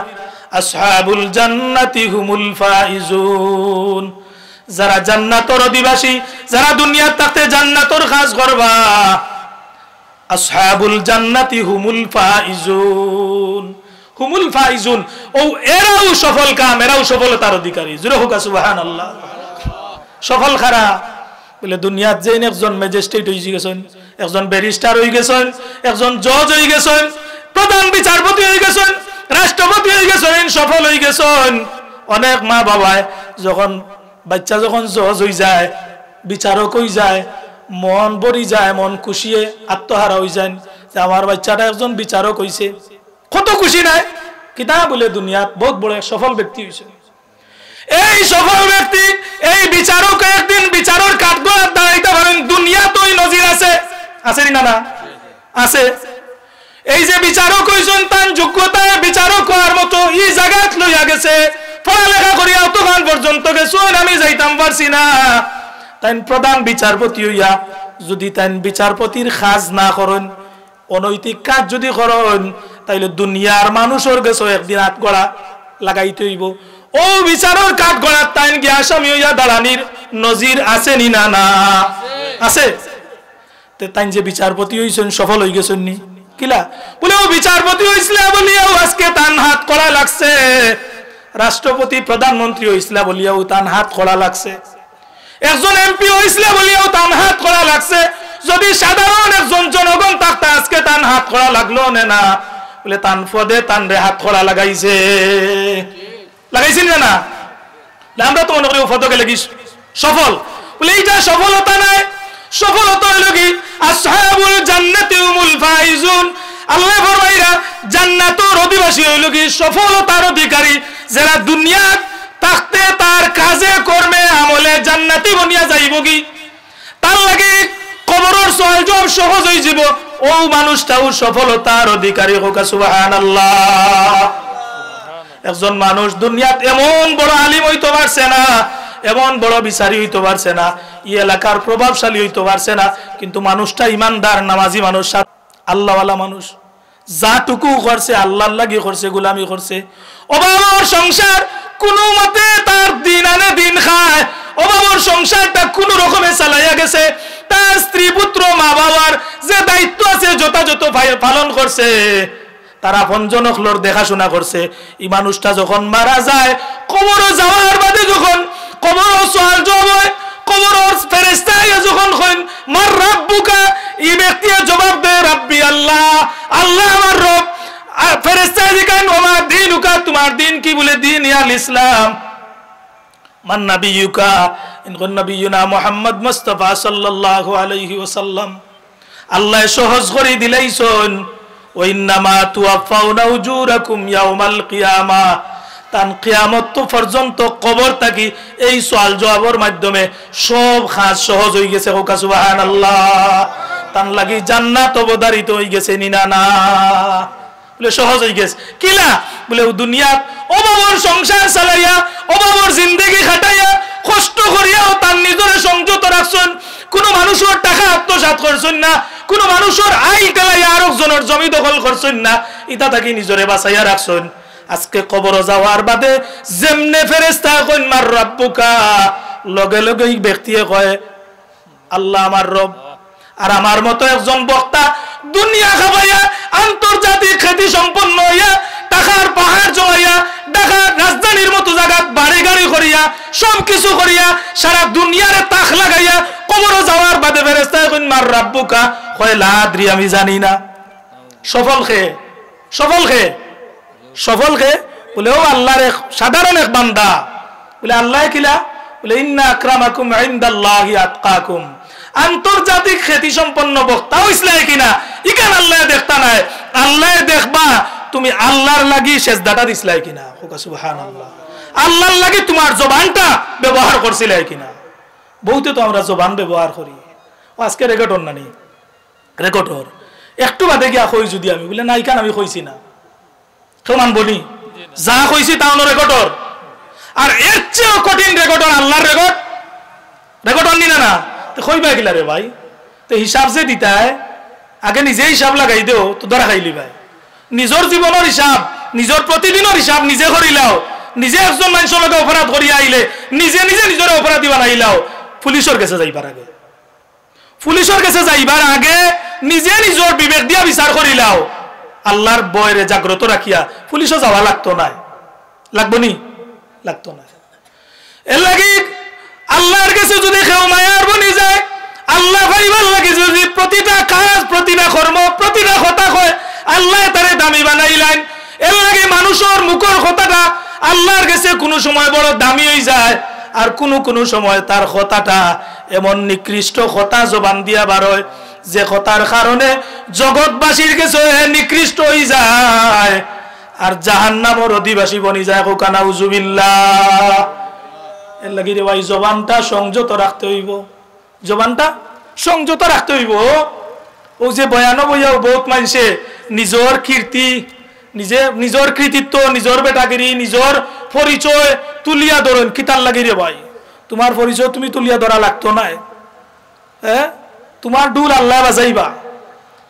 আসহাবুল জান্নাতি হুমুল ফাইজুন যারা জান্নাতের অধিবাসী যারা দুনিয়ার থাকতে জান্নাতের কাজ করবা আসহাবুল জান্নাতি হুমুল ফাইজুন ও এরাও সফল কাম এরাও সফলতার অধিকারী জোরে হোক সুবহানাল্লাহ সফল খারা বলে দুনিয়াত যে একজন ম্যাজিস্ট্রেট হয়ে গেছেন একজন ব্যারিস্টার হয়ে গেছেন একজন জজ হয়ে গেছেন প্রধান বিচারপতি হয়ে গেছেন রাষ্ট্রপতি হয়ে গেছেন সফল হয়ে গেছেন অনেক মা বাবায় যখন বাচ্চা যখন জজ হয়ে যায় বিচারক হয়ে যায় মন ভরি যায় মন খুশিয়ে আত্মহারা হয়ে যায় যে আমার বাচ্চাটা একজন বিচারক হয়েছে কত খুশি নাই কিতা বলে দুনিয়াত বহুত বড় সফল ব্যক্তি হয়েছে এই সফল ব্যক্তি এই বিচারক একদিন বিচারের কাঠগড়ায় দাঁড়াইতে পারেন। দুনিয়া তো নজির আছে, আছে না না আছে। এই যে বিচারক হইছেন তার যোগ্যতায় বিচারক হওয়ার মতো এই জায়গাত লইয়া গেছে, পড়ালেখা করিয়া অতখান পর্যন্ত গেছেন, আমি যাইতাম পারছি না। তাই প্রধান বিচারপতি হইয়া যদি তাই বিচারপতির কাজ না করেন, অনৈতিক কাজ যদি করেন, তাইলে দুনিয়ার মানুষের গেছে একদিন হাত গড়া লাগাইতে হইব। ও বিচারের কাঠ গড়ার তাই গিয়া আসামি হইয়া দাঁড়ানির নজির আছে নি না না আছে। তাই যে বিচারপতি হইছেন সফল হয়ে গেছেন নি কিলা বলে ও বিচারপতি হইছিলা বলিয়াও আজকে তান হাত করা লাগছে, রাষ্ট্রপতি প্রধানমন্ত্রী হইছিলা বলিয়াও তান হাত করা লাগছে, একজন এমপি হইছিলা বলিয়াও তান হাত করা লাগছে। যদি সাধারণ একজন জনগণ থাকতে আজকে তান হাত করা লাগলো না, বলে তান পদে তান রে হাত করা লাগাইছে, লাগাইছিল না? আমরা তো মনে করি পদকে লাগি সফল, বলে এইটা সফলতা নাই। সফলতা হইল কি আসহাবুল জান্নাতি হুমুল ফাইজুন, আল্লাহ ফরমাইরা জান্নাতের অধিবাসী হইল কি সফলতার অধিকারী, যারা দুনিয়া থাকতে তার কাজে কর্মে আমলে জান্নাতি বনিয়া যাইব কি, তার লাগে কবরের সওয়াল জবাব সহজ হয়ে যাব। ও মানুষটাও সফলতার অধিকারী হোক সুবহানাল্লাহ। একজন মানুষ দুনিয়াত এমন বড় আলিম হইতে পারছে না, এমন বড় বিচারী হইতে পারছে না, এই এলাকার প্রভাবশালী হইতে পারছে না, কিন্তু মানুষটা ইমানদার নামাজি মানুষ, আল্লাহওয়ালা মানুষ, যাটুকু করছে আল্লাহর লাগি করছে, গোলামি করছে। অভাবর সংসার কোনো মতে তার দিন আনে দিন খায়, অভাবর সংসারটা কোন রকমে চালাইয়া গেছে, তার স্ত্রী পুত্র মা বাবার যে দায়িত্ব আছে যথাযথ পালন করছে, তারা আপনজনক লোর দেখাশোনা করছে। এই মানুষটা যখন মারা যায়, কবর যাওয়ার বাদে যখন কবর সওয়াল জবাব হয়, কবর ফেরেশতা যখন কইন মার রাব্বুকা, এই ব্যক্তি জবাব দেয় রাব্বি আল্লাহ, আল্লাহ আমার রব। আর ফেরেশতা জিজ্ঞাসা ওমা দীনুকা, তোমার দিন কি? বলে দিন আল ইসলাম। মান নাবিয়ুকা? ইনকুন নাবিয়ুনা মুহাম্মদ মুস্তাফা সাল্লাল্লাহু আলাইহি ওয়াসাল্লাম। আল্লাহ সহজ করে দিলাইছেন, ওয়া ইন্নামা তুওয়াফাউনা উজুরাকুম ইয়াউমাল কিয়ামা। তান কিয়ামত পর্যন্ত কবর থাকি এই সওয়াল জবাবের মাধ্যমে সব কাজ সহজ হয়ে গেছে, হোক সুবহানাল্লাহ। তান লাগি জান্নাত অবধারিত হয়ে গেছে নি না না, বলে সহজ হয়ে গেছে কিলা? বলে দুনিয়াত অভাবর সংসার চালাইয়া অভাবর জিন্দেগি খাটাইয়া কষ্ট করিয়াও তার নিজরে সংযত রাখছেন, কোন মানুষের টাকা আত্মসাৎ করছেন না, কোন মানুষের আই কালাইয়া আরেকজনের জমি দখল করছেন না, ইটা থাকি নিজরে বাঁচাইয়া রাখছেন। আজকে কবর যাওয়ার বাদে যেমনে ফেরেশতা কইন মার রাব্বুকা, লগে লগে এই ব্যক্তিয়ে কয় আল্লাহ আমার রব। আর আমার মতো একজন বক্তা দুনিয়া খাবাইয়া আন্তর্জাতিক খ্যাতি সম্পন্ন হইয়া টাকার পাহাড় জমাইয়া ঢাকা রাজধানীর মতো জায়গা বাড়ি গাড়ি করিয়া সবকিছু করিয়া সারা দুনিয়ারে তাক লাগাইয়া কবর যাওয়ার বাদে ফেরেশতা কইন মার রাব্বুকা, কয় লা আদরি, আমি জানি না। সফল খে সফল খে সফল খে বলে ও আল্লাহর এক সাধারণ এক বান্দা, বলে আল্লাহ কিলা? বলে ইন্না আকরামাকুম ইনদাল্লাহি আতকাকুম। আন্তর্জাতিক খ্যাতি সম্পন্ন বক্তা হইছলা কিনা ইকান আল্লাহ দেখতা নাই, আল্লাহ দেখবা তুমি আল্লাহর লাগি সেজদাটা দিছলাই কিনা, হোক সুবহানাল্লাহ। আল্লাহর লাগি তোমার জবানটা ব্যবহার করছিলাই কিনা। বহুতে তো আমরা জবান ব্যবহার করি, আজকে রেকর্ডর নানি রেকর্ডর একটু বাদে গিয়া কই যদি আমি বলে না ইকান আমি কইছি না, সমান বলি যা কইছি তা হলো রেকর্ডর। আর এর চেয়েও কঠিন রেকর্ডর আল্লাহর রেকর্ড, রেকর্ডর নি না কইবা গিলা রে ভাই, তো হিসাব যে দিতায় আগে নিজে হিসাব লাগাই দেও তো ধরা খাইলি ভাই। নিজের জীবনের হিসাব, নিজের প্রতিদিনের হিসাব নিজে করিলাও, নিজে একজন মানুষের লগে অপরাধ করিয়া আইলে নিজে নিজে নিজের অপরাধী বানাইলাও, পুলিশের কাছে যাইবার আগে, পুলিশের কাছে যাইবার আগে নিজে নিজের বিবেক দিয়া বিচার করিলাও, আল্লাহর বয়রে জাগ্রত রাখিয়া পুলিশও যাওয়া লাগতো না, লাগবো নি? লাগতো না। এর লাগি আল্লাহর কাছে যদি কেউ মায়ার বনি যায়, আল্লাহ ভাইবার লাগে যদি প্রতিটা কাজ প্রতিটা কর্ম প্রতিটা কথা কয়, আল্লাহ তারে দামি বানাইলেন। এর লাগে মানুষের মুখের কথাটা আল্লাহর কাছে কোনো সময় বড় দামি হয়ে যায়, আর কোনো সময় তার কথাটা এমন নিকৃষ্ট কথা জবান দিয়া বার হয় যে কথার কারণে জগৎবাসীর কাছে নিকৃষ্ট হয়ে যায় আর জাহান্নামের অধিবাসী বনি যায়। কোকানা উজুবিল্লাহ। এর লাগি রে ভাই জবানটা সংযত রাখতে হইব, জবানটা সংযত রাখতে হইব। ও যে বয়ানো বইয়াও বহুত মানুষে নিজের কীর্তি, নিজের কৃতিত্ব, নিজের বেটাগিরি, নিজের পরিচয় তুলিয়া ধরেন। কিতার লাগি রে ভাই, তোমার পরিচয় তুমি তুলিয়া ধরা লাগতো না। তোমার ডুল আল্লাহ বাজাইবা,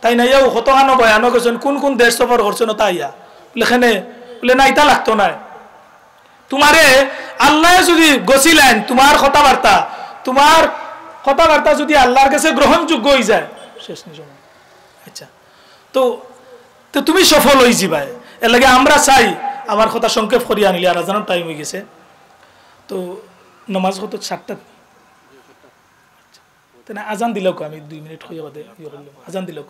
তাই না? ইয়া কতখানো বয়ানো করছেন, কোন কোন দেশ সফর করছেন তাইয়া লেখানে বলে না, ইটা লাগতো না। তোমারে আল্লাহ যদি গছিলেন, তোমার কথাবার্তা যদি আল্লাহর কাছে গ্রহণযোগ্য হয়ে যায়, শেষ নিজ। আচ্ছা, তো তুমি সফল হয়ে যাবে। এর লাগে আমরা চাই, আমার কথা সংক্ষেপ করিয়া আনিলে আর আজানোর টাইম হয়ে গেছে। তো নমাজ কত 7টা, আজান দিলেও আমি 2 মিনিট হইয়া বাদে আজান দিলেও